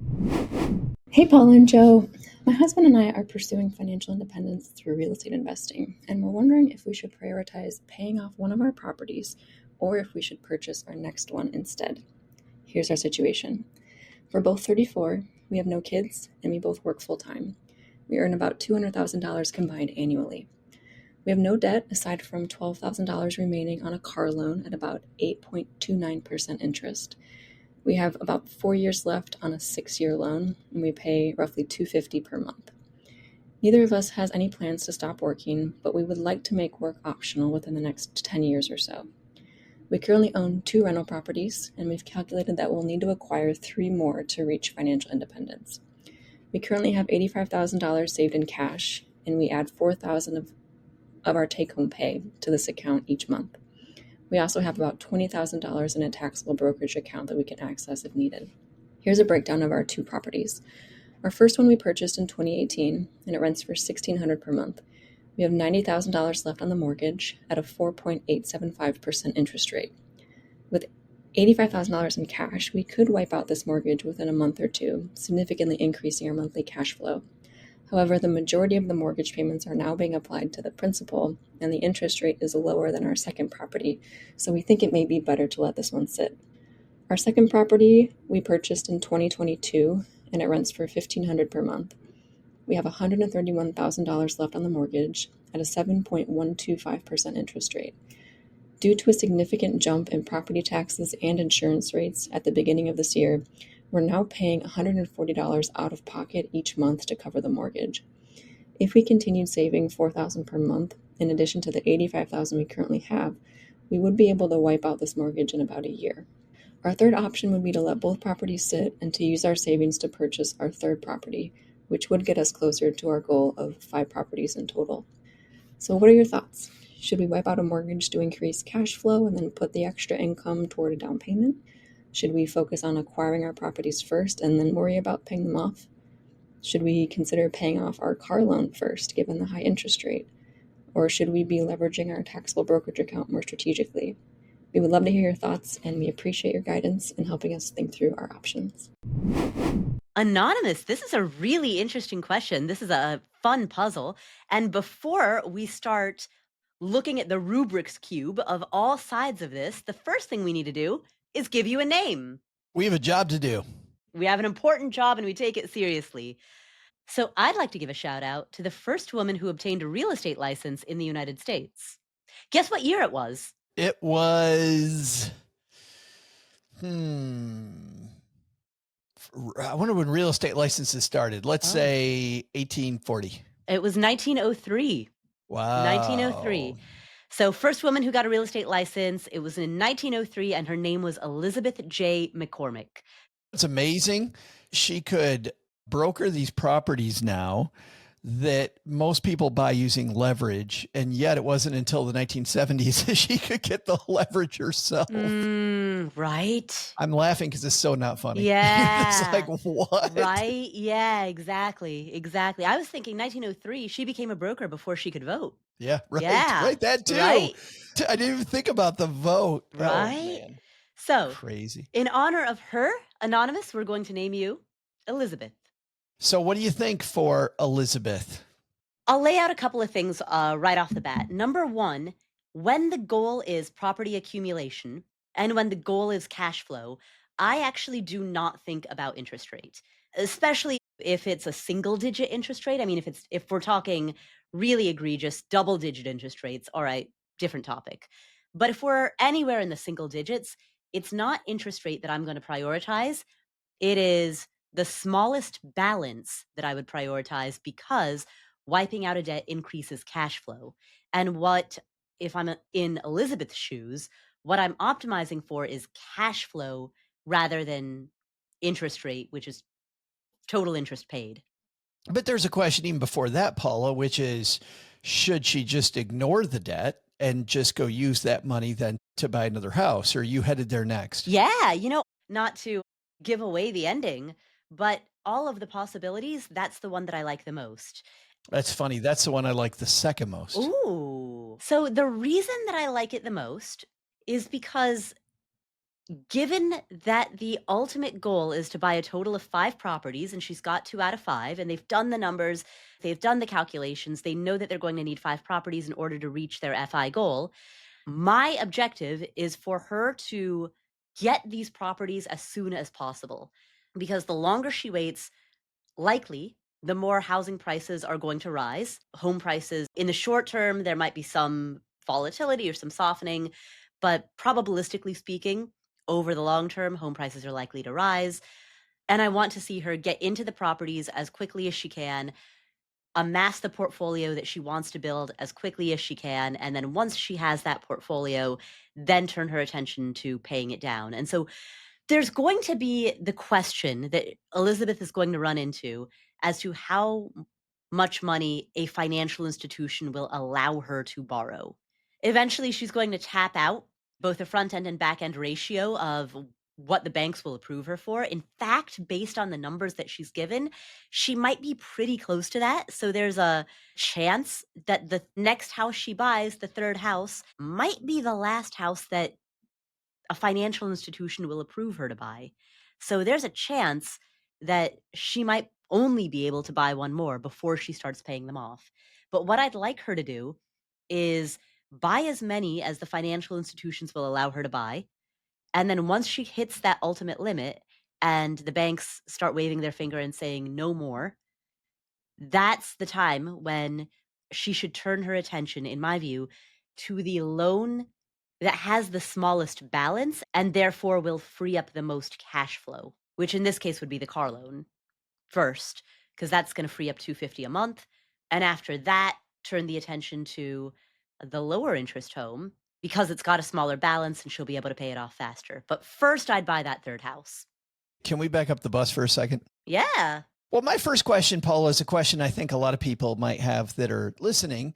Hey, Paul and Joe. My husband and I are pursuing financial independence through real estate investing, and we're wondering if we should prioritize paying off one of our properties or if we should purchase our next one instead. Here's our situation. We're both 34, we have no kids, and we both work full-time. We earn about $200,000 combined annually. We have no debt aside from $12,000 remaining on a car loan at about 8.29% interest. We have about 4 years left on a 6-year loan, and we pay roughly $250 per month. Neither of us has any plans to stop working, but we would like to make work optional within the next 10 years or so. We currently own 2 rental properties, and we've calculated that we'll need to acquire 3 more to reach financial independence. We currently have $85,000 saved in cash, and we add $4,000 of our take-home pay to this account each month. We also have about $20,000 in a taxable brokerage account that we can access if needed. Here's a breakdown of our 2 properties. Our first one we purchased in 2018, and it rents for $1,600 per month. We have $90,000 left on the mortgage at a 4.875% interest rate. With $85,000 in cash, we could wipe out this mortgage within a month or 2, significantly increasing our monthly cash flow. However, the majority of the mortgage payments are now being applied to the principal, and the interest rate is lower than our second property, so we think it may be better to let this one sit. Our second property we purchased in 2022, and it rents for $1,500 per month. We have $131,000 left on the mortgage at a 7.125% interest rate. Due to a significant jump in property taxes and insurance rates at the beginning of this year, we're now paying $140 out of pocket each month to cover the mortgage. If we continued saving $4,000 per month, in addition to the $85,000 we currently have, we would be able to wipe out this mortgage in about a year. Our third option would be to let both properties sit and to use our savings to purchase our third property, which would get us closer to our goal of 5 properties in total. So what are your thoughts? Should we wipe out a mortgage to increase cash flow and then put the extra income toward a down payment? Should we focus on acquiring our properties first and then worry about paying them off? Should we consider paying off our car loan first, given the high interest rate? Or should we be leveraging our taxable brokerage account more strategically? We would love to hear your thoughts, and we appreciate your guidance in helping us think through our options.
Anonymous, this is a really interesting question. This is a fun puzzle. And before we start looking at the rubrics cube of all sides of this, the first thing we need to do is give you a name.
We have a job to do.
We have an important job and we take it seriously. So I'd like to give a shout out to the first woman who obtained a real estate license in the United States. Guess what year it was?
It was, I wonder when real estate licenses started. Let's say 1840.
It was 1903.
Wow.
1903. So first woman who got a real estate license, it was in 1903, and her name was Elizabeth J. McCormick.
It's amazing. She could broker these properties now that most people buy using leverage. And yet it wasn't until the 1970s that she could get the leverage herself.
Right?
I'm laughing because it's so not funny.
Yeah.
It's like, what?
Right? Yeah, exactly. Exactly. I was thinking 1903, she became a broker before she could vote.
Yeah, right.
Yeah.
Right. That too.
Right?
I didn't even think about the vote.
Right?
Oh, man.
So,
Crazy.
in honor of her, Anonymous, we're going to name you Elizabeth.
So what do you think for Elizabeth?
I'll lay out a couple of things right off the bat. Number one, when the goal is property accumulation and when the goal is cash flow, I actually do not think about interest rate, especially if it's a single digit interest rate. I mean, if we're talking really egregious double digit interest rates, all right, different topic. But if we're anywhere in the single digits, it's not interest rate that I'm going to prioritize. It is the smallest balance that I would prioritize because wiping out a debt increases cash flow. And if I'm in Elizabeth's shoes, what I'm optimizing for is cash flow rather than interest rate, which is total interest paid.
But there's a question even before that, Paula, which is, should she just ignore the debt and just go use that money then to buy another house? Or are you headed there next?
Yeah, not to give away the ending, but all of the possibilities, that's the one that I like the most.
That's funny. That's the one I like the second most.
Ooh. So the reason that I like it the most is because given that the ultimate goal is to buy a total of 5 properties and she's got 2 out of 5 and they've done the numbers, they've done the calculations, they know that they're going to need 5 properties in order to reach their FI goal. My objective is for her to get these properties as soon as possible because the longer she waits, likely the more housing prices are going to rise. Home prices in the short term, there might be some volatility or some softening, but probabilistically speaking, over the long term, home prices are likely to rise. And I want to see her get into the properties as quickly as she can, amass the portfolio that she wants to build as quickly as she can. And then once she has that portfolio, then turn her attention to paying it down. And so there's going to be the question that Elizabeth is going to run into as to how much money a financial institution will allow her to borrow. Eventually, she's going to tap out both the front end and back end ratio of what the banks will approve her for. In fact, based on the numbers that she's given, she might be pretty close to that. So there's a chance that the next house she buys, the third house, might be the last house that a financial institution will approve her to buy. So there's a chance that she might only be able to buy one more before she starts paying them off. But what I'd like her to do is buy as many as the financial institutions will allow her to buy. And then once she hits that ultimate limit and the banks start waving their finger and saying no more, that's the time when she should turn her attention, in my view, to the loan that has the smallest balance and therefore will free up the most cash flow, which in this case would be the car loan first, because that's going to free up $250 a month. And after that, turn the attention to the lower interest home because it's got a smaller balance and she'll be able to pay it off faster. But first, I'd buy that third house.
Can we back up the bus for a second?
Yeah.
Well, my first question, Paula, is a question I think a lot of people might have that are listening,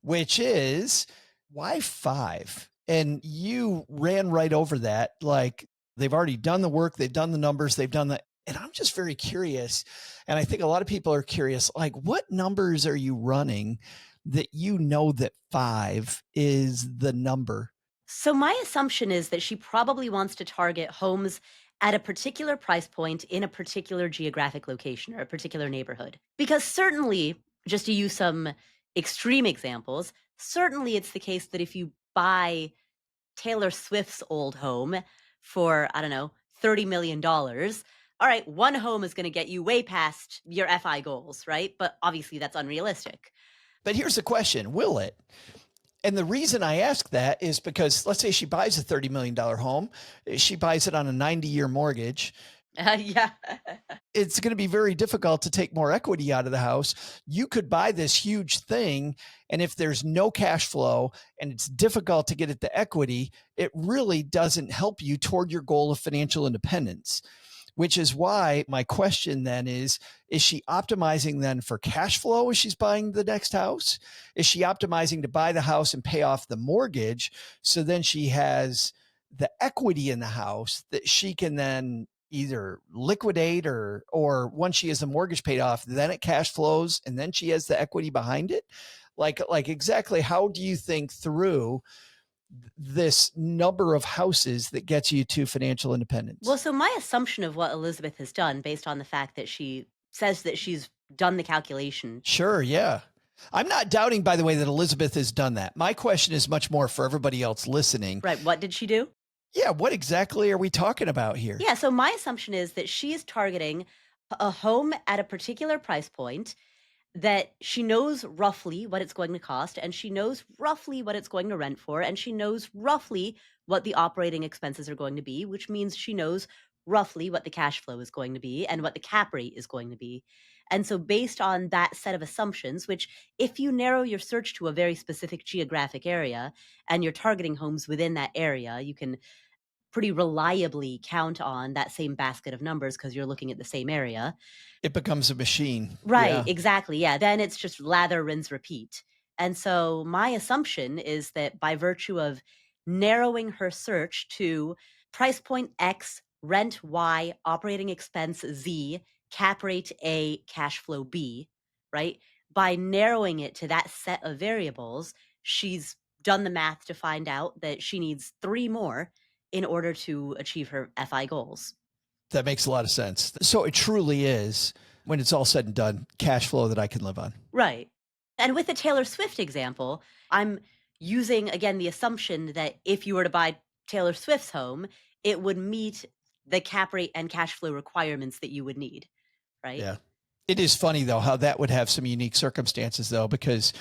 which is, why 5? And you ran right over that. Like, they've already done the work, they've done the numbers, they've done the, and I'm just very curious. And I think a lot of people are curious, like, what numbers are you running that you know that 5 is the number?
So my assumption is that she probably wants to target homes at a particular price point in a particular geographic location or a particular neighborhood. Because certainly, just to use some extreme examples, certainly it's the case that if you buy Taylor Swift's old home for, I don't know, $30 million, all right, one home is going to get you way past your FI goals, right? But obviously that's unrealistic.
But here's the question, will it? And the reason I ask that is because let's say she buys a $30 million home, she buys it on a 90-year mortgage.
Yeah.
It's going to be very difficult to take more equity out of the house. You could buy this huge thing, and if there's no cash flow and it's difficult to get it to equity, it really doesn't help you toward your goal of financial independence. which is why my question then is she optimizing then for cash flow as she's buying the next house? Is she optimizing to buy the house and pay off the mortgage? So then she has the equity in the house that she can then either liquidate or once she has the mortgage paid off, then it cash flows and then she has the equity behind it. Like exactly how do you think through this number of houses that gets you to financial independence?
Well, so my assumption of what Elizabeth has done, based on the fact that she says that she's done the calculation.
Sure, yeah. I'm not doubting, by the way, that Elizabeth has done that. My question is much more for everybody else listening.
Right. What did she do?
Yeah. What exactly are we talking about here?
Yeah. So my assumption is that she is targeting a home at a particular price point that she knows roughly what it's going to cost, and she knows roughly what it's going to rent for, and she knows roughly what the operating expenses are going to be, which means she knows roughly what the cash flow is going to be and what the cap rate is going to be. And so based on that set of assumptions, which if you narrow your search to a very specific geographic area and you're targeting homes within that area, you can pretty reliably count on that same basket of numbers because you're looking at the same area.
It becomes a machine.
Right,
Yeah.
exactly. Yeah, then it's just lather, rinse, repeat. And so my assumption is that by virtue of narrowing her search to price point X, rent Y, operating expense Z, cap rate A, cash flow B, right? By narrowing it to that set of variables, she's done the math to find out that she needs 3 more in order to achieve her FI goals.
That makes a lot of sense. So it truly is, when it's all said and done, cash flow that I can live on.
Right. And with the Taylor Swift example, I'm using, again, the assumption that if you were to buy Taylor Swift's home, it would meet the cap rate and cash flow requirements that you would need, right?
Yeah. It is funny, though, how that would have some unique circumstances, though, because,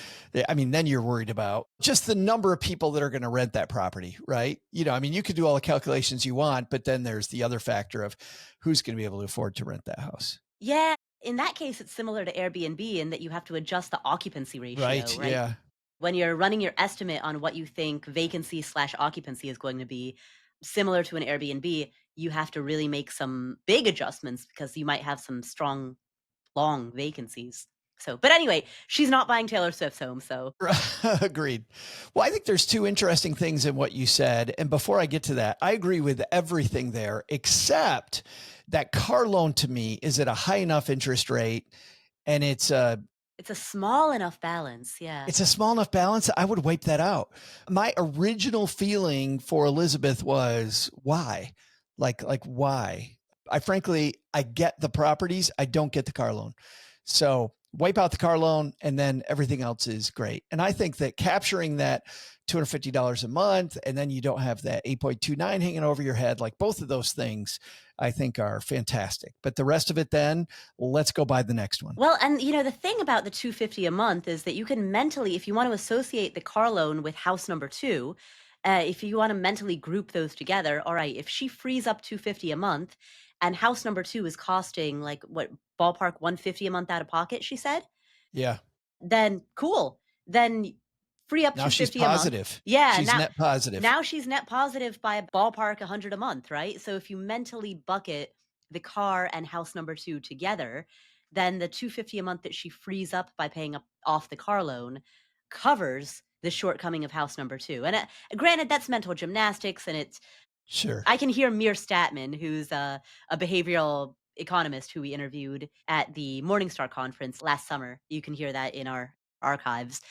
I mean, then you're worried about just the number of people that are going to rent that property, right? You know, I mean, you could do all the calculations you want, but then there's the other factor of who's going to be able to afford to rent that house.
Yeah. In that case, it's similar to Airbnb in that you have to adjust the occupancy ratio, right?
Yeah.
When you're running your estimate on what you think vacancy/occupancy is going to be, similar to an Airbnb, you have to really make some big adjustments because you might have some strong long vacancies. So, but anyway, she's not buying Taylor Swift's home, so.
Agreed. Well, I think there's 2 interesting things in what you said. And before I get to that, I agree with everything there, except that car loan to me is at a high enough interest rate. And it's a
small enough balance. Yeah.
It's a small enough balance. I would wipe that out. My original feeling for Elizabeth was why? Like why? I get the properties. I don't get the car loan. So wipe out the car loan and then everything else is great. And I think that capturing that $250 a month and then you don't have that 8.29 hanging over your head, like both of those things I think are fantastic. But the rest of it then, let's go buy the next one.
Well, and the thing about the $250 a month is that you can mentally, if you want to associate the car loan with house number 2, if you want to mentally group those together, all right, if she frees up $250 a month and house number 2 is costing like what ballpark $150 a month out of pocket, she said?
Yeah.
Then cool. Then free up
now she's
$250 a month.
positive.
Yeah.
She's net positive.
Now she's net positive by a ballpark $100 a month, right? So if you mentally bucket the car and house number 2 together, then the $250 a month that she frees up by paying off the car loan covers the shortcoming of house number 2. And granted, that's mental gymnastics, and it's
sure.
I can hear Mir Statman, who's a behavioral economist who we interviewed at the Morningstar conference last summer. You can hear that in our archives.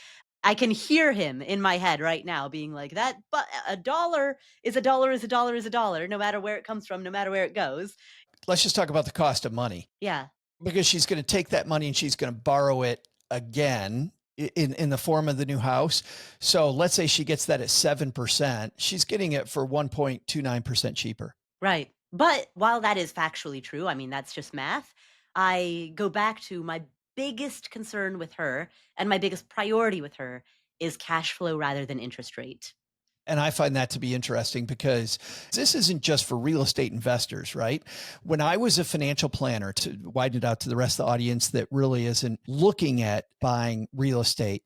I can hear him in my head right now being like that, but a dollar is a dollar is a dollar is a dollar, no matter where it comes from, no matter where it goes.
Let's just talk about the cost of money.
Yeah.
Because she's going to take that money and she's going to borrow it again in the form of the new house. So let's say she gets that at 7%. She's getting it for 1.29% cheaper.
Right. But while that is factually true, I mean, that's just math. I go back to my biggest concern with her and my biggest priority with her is cash flow rather than interest rate.
And I find that to be interesting because this isn't just for real estate investors, right? When I was a financial planner, to widen it out to the rest of the audience that really isn't looking at buying real estate,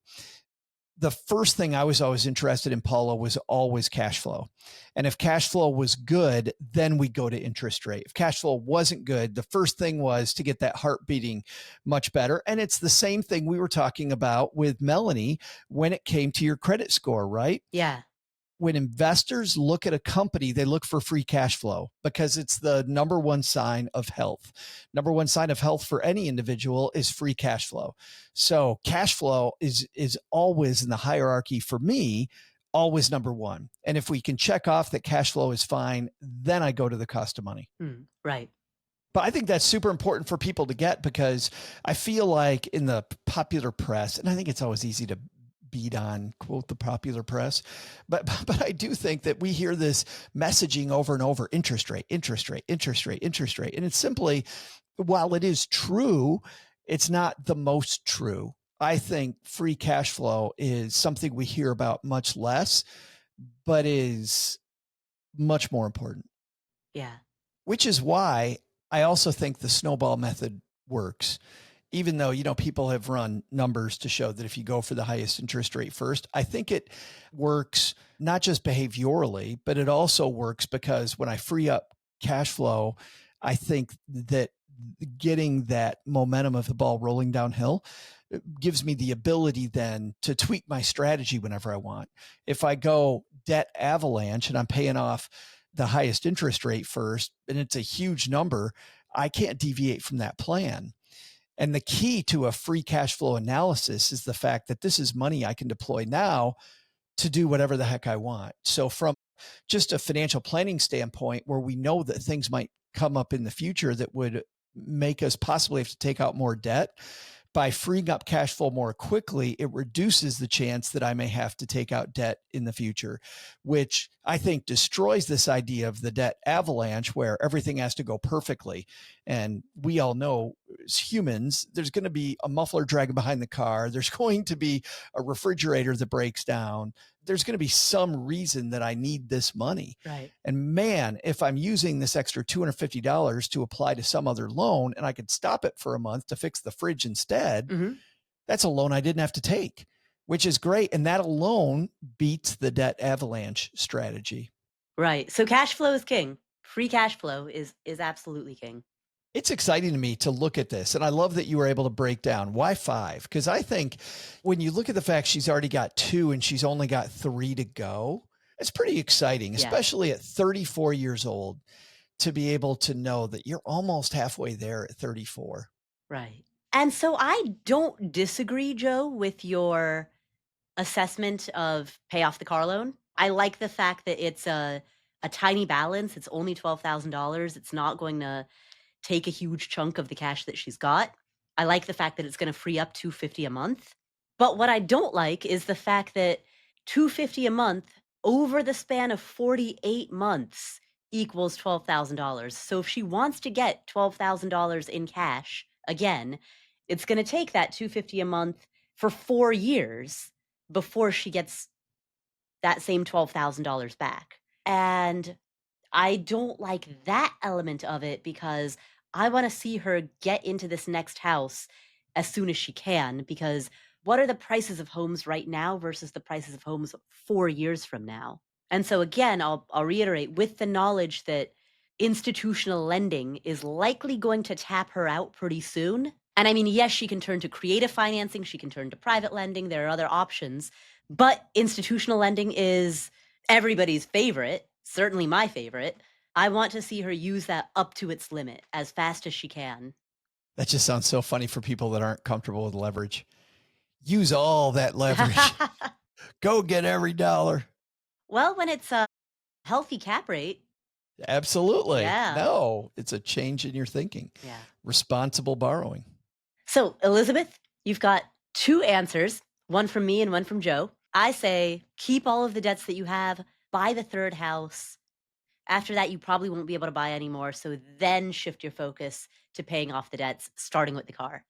the first thing I was always interested in, Paula, was always cash flow. And if cash flow was good, then we go to interest rate. If cash flow wasn't good, the first thing was to get that heart beating much better. And it's the same thing we were talking about with Melanie when it came to your credit score, right?
Yeah.
When investors look at a company, they look for free cash flow because it's the number one sign of health. Number one sign of health for any individual is free cash flow. So cash flow is always in the hierarchy for me, always number one. And if we can check off that cash flow is fine, then I go to the cost of money.
Right.
But I think that's super important for people to get, because I feel like in the popular press, and I think it's always easy to beat on, quote, the popular press, but I do think that we hear this messaging over and over: interest rate, interest rate, interest rate, interest rate. And it's simply, while it is true, it's not the most true. I think free cash flow is something we hear about much less, but is much more important.
Yeah.
Which is why I also think the snowball method works. Even though, people have run numbers to show that if you go for the highest interest rate first, I think it works not just behaviorally, but it also works because when I free up cash flow, I think that getting that momentum of the ball rolling downhill gives me the ability then to tweak my strategy whenever I want. If I go debt avalanche and I'm paying off the highest interest rate first, and it's a huge number, I can't deviate from that plan. And the key to a free cash flow analysis is the fact that this is money I can deploy now to do whatever the heck I want. So from just a financial planning standpoint, where we know that things might come up in the future that would make us possibly have to take out more debt, by freeing up cash flow more quickly, it reduces the chance that I may have to take out debt in the future, which I think destroys this idea of the debt avalanche where everything has to go perfectly. And we all know, as humans, there's going to be a muffler dragging behind the car. There's going to be a refrigerator that breaks down. There's going to be some reason that I need this money.
Right.
And man, if I'm using this extra $250 to apply to some other loan and I could stop it for a month to fix the fridge instead, that's a loan I didn't have to take, which is great. And that alone beats the debt avalanche strategy.
Right. So cash flow is king. Free cash flow is absolutely king.
It's exciting to me to look at this. And I love that you were able to break down why 5, because I think when you look at the fact she's already got 2 and she's only got 3 to go, it's pretty exciting, especially at 34 years old, to be able to know that you're almost halfway there at 34.
Right. And so I don't disagree, Joe, with your assessment of pay off the car loan. I like the fact that it's a tiny balance. It's only $12,000. It's not going to take a huge chunk of the cash that she's got. I like the fact that it's going to free up $250 a month. But what I don't like is the fact that $250 a month over the span of 48 months equals $12,000. So if she wants to get $12,000 in cash again, it's going to take that $250 a month for 4 years before she gets that same $12,000 back. And I don't like that element of it because I want to see her get into this next house as soon as she can, because what are the prices of homes right now versus the prices of homes 4 years from now? And so again, I'll reiterate, with the knowledge that institutional lending is likely going to tap her out pretty soon. And I mean, yes, she can turn to creative financing, she can turn to private lending, there are other options, but institutional lending is everybody's favorite, certainly my favorite. I want to see her use that up to its limit as fast as she can.
That just sounds so funny for people that aren't comfortable with leverage. Use all that leverage. Go get every dollar.
Well, when it's a healthy cap rate.
Absolutely.
Yeah.
No, it's a change in your thinking.
Yeah.
Responsible borrowing.
So, Elizabeth, you've got 2 answers, one from me and one from Joe. I say keep all of the debts that you have, buy the 3rd house. After that, you probably won't be able to buy anymore. So then shift your focus to paying off the debts, starting with the car.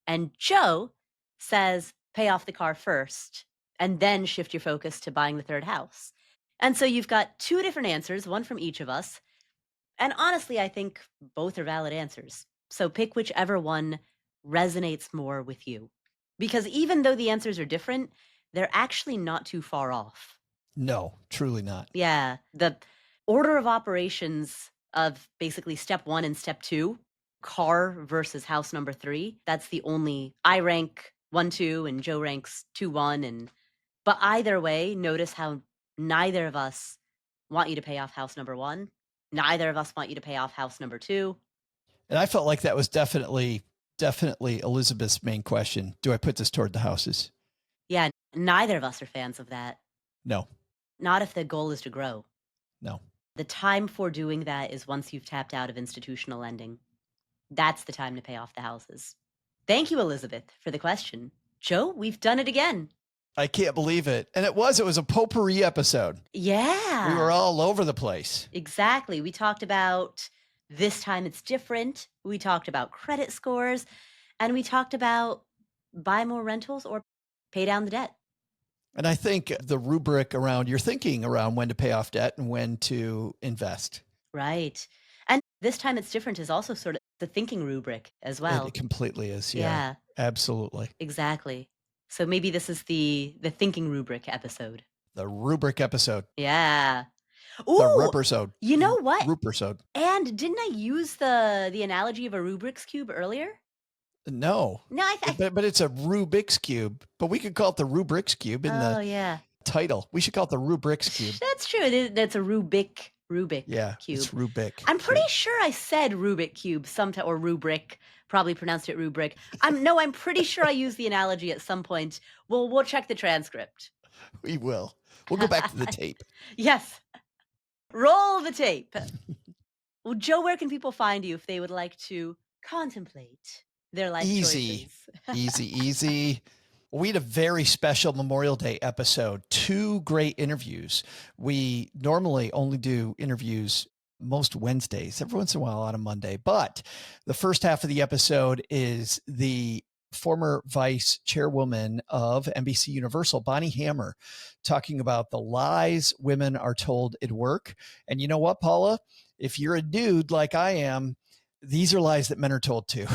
And Joe says pay off the car first and then shift your focus to buying the 3rd house. And so you've got 2 different answers, one from each of us. And honestly, I think both are valid answers. So pick whichever one resonates more with you. Because even though the answers are different, they're actually not too far off.
No, truly not.
Yeah. The order of operations of basically step 1 and step 2, car versus house number 3, that's the only. I rank 1, 2, and Joe ranks 2, 1. But either way, notice how neither of us want you to pay off house number 1. Neither of us want you to pay off house number 2.
And I felt like that was definitely Elizabeth's main question. Do I put this toward the houses?
Yeah, neither of us are fans of that.
No.
Not if the goal is to grow.
No.
The time for doing that is once you've tapped out of institutional lending. That's the time to pay off the houses. Thank you, Elizabeth, for the question. Joe, we've done it again.
I can't believe it. And it was a potpourri episode.
Yeah.
We were all over the place.
Exactly. We talked about this time it's different. We talked about credit scores, and we talked about buy more rentals or pay down the debt.
And I think the rubric around your thinking around when to pay off debt and when to invest.
Right. And this time it's different is also sort of the thinking rubric as well.
It completely is. Yeah. Absolutely.
Exactly. So maybe this is the thinking rubric episode.
The rubric episode.
Yeah. Ooh,
the rupersode.
You know what?
Rupersode.
And didn't I use the analogy of a Rubik's Cube earlier?
No.
No,
but it's a Rubik's Cube. But we could call it the Rubik's Cube in the title. We should call it the Rubik's Cube.
That's true. That's a Rubik
yeah,
Cube.
It's Rubik.
I'm pretty sure I said Rubik Cube sometime, or rubric. Probably pronounced it rubric. I'm pretty sure I used the analogy at some point. We'll check the transcript.
We will. We'll go back to the tape.
Yes. Roll the tape. Well, Joe, where can people find you if they would like to contemplate their life choices?
Easy. We had a very special Memorial Day episode, 2 great interviews. We normally only do interviews most Wednesdays, every once in a while on a Monday. But the first half of the episode is the former vice chairwoman of NBC Universal, Bonnie Hammer, talking about the lies women are told at work. And you know what, Paula? If you're a dude like I am, these are lies that men are told too.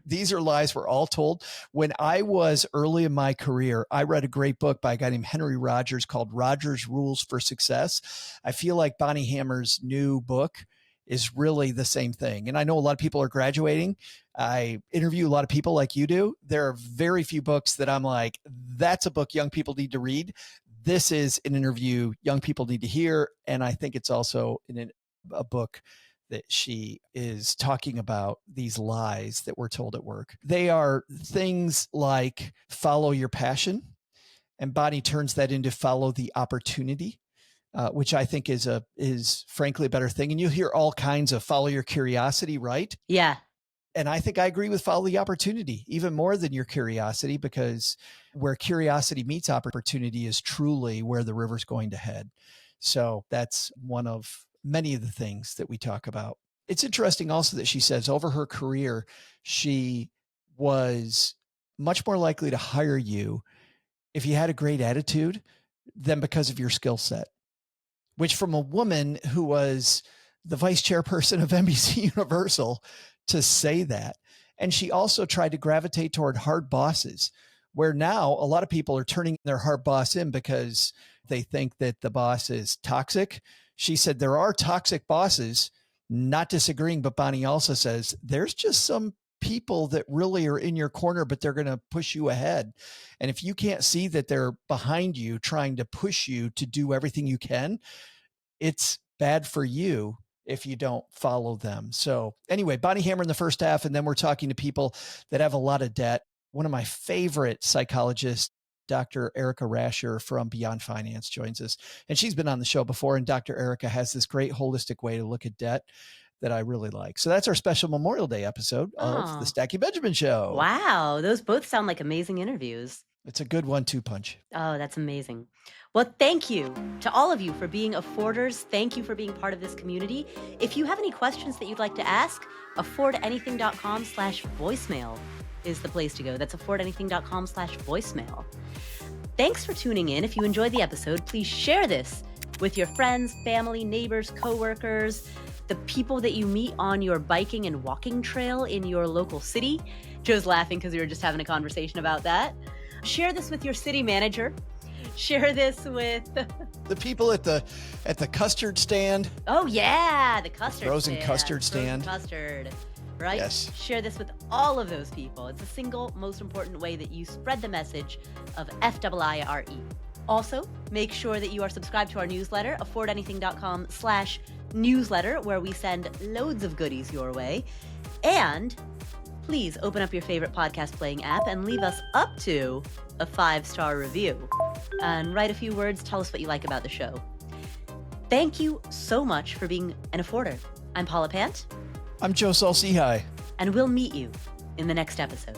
These are lies we're all told. When I was early in my career, I read a great book by a guy named Henry Rogers called Rogers Rules for Success. I feel like Bonnie Hammer's new book is really the same thing. And I know a lot of people are graduating. I interview a lot of people like you do. There are very few books that I'm like, that's a book young people need to read. This is an interview young people need to hear. And I think it's also in a book that she is talking about these lies that we're told at work. They are things like follow your passion, and Bonnie turns that into follow the opportunity, which I think is frankly a better thing. And you hear all kinds of follow your curiosity, right?
Yeah.
And I think I agree with follow the opportunity even more than your curiosity, because where curiosity meets opportunity is truly where the river's going to head. So that's one of many of the things that we talk about. It's interesting also that she says over her career, she was much more likely to hire you if you had a great attitude than because of your skill set, which from a woman who was the vice chairperson of NBC Universal to say that. And she also tried to gravitate toward hard bosses, where now a lot of people are turning their hard boss in because they think that the boss is toxic. She said there are toxic bosses, not disagreeing, but Bonnie also says there's just some people that really are in your corner, but they're going to push you ahead. And if you can't see that they're behind you trying to push you to do everything you can, it's bad for you if you don't follow them. So anyway, Bonnie Hammer in the first half, and then we're talking to people that have a lot of debt. One of my favorite psychologists, Dr. Erica Rasher from Beyond Finance, joins us. And she's been on the show before. And Dr. Erica has this great holistic way to look at debt that I really like. So that's our special Memorial Day episode of the Stacky Benjamin Show.
Wow. Those both sound like amazing interviews.
It's a good 1-2 punch.
Oh, that's amazing. Well, thank you to all of you for being afforders. Thank you for being part of this community. If you have any questions that you'd like to ask, affordanything.com/voicemail is the place to go. That's affordanything.com/voicemail. Thanks for tuning in. If you enjoyed the episode, please share this with your friends, family, neighbors, coworkers, the people that you meet on your biking and walking trail in your local city. Joe's laughing because we were just having a conversation about that. Share this with your city manager. Share this with
the people at the custard stand.
Oh yeah, the custard
frozen
stand.
Custard stand.
Frozen custard. Right?
Yes.
Share this with all of those people. It's the single most important way that you spread the message of FIIRE. Also, make sure that you are subscribed to our newsletter, affordanything.com/newsletter, where we send loads of goodies your way. And please open up your favorite podcast playing app and leave us up to a 5-star review. And write a few words, tell us what you like about the show. Thank you so much for being an afforder. I'm Paula Pant.
I'm Joe Saul-Sehy.
And we'll meet you in the next episode.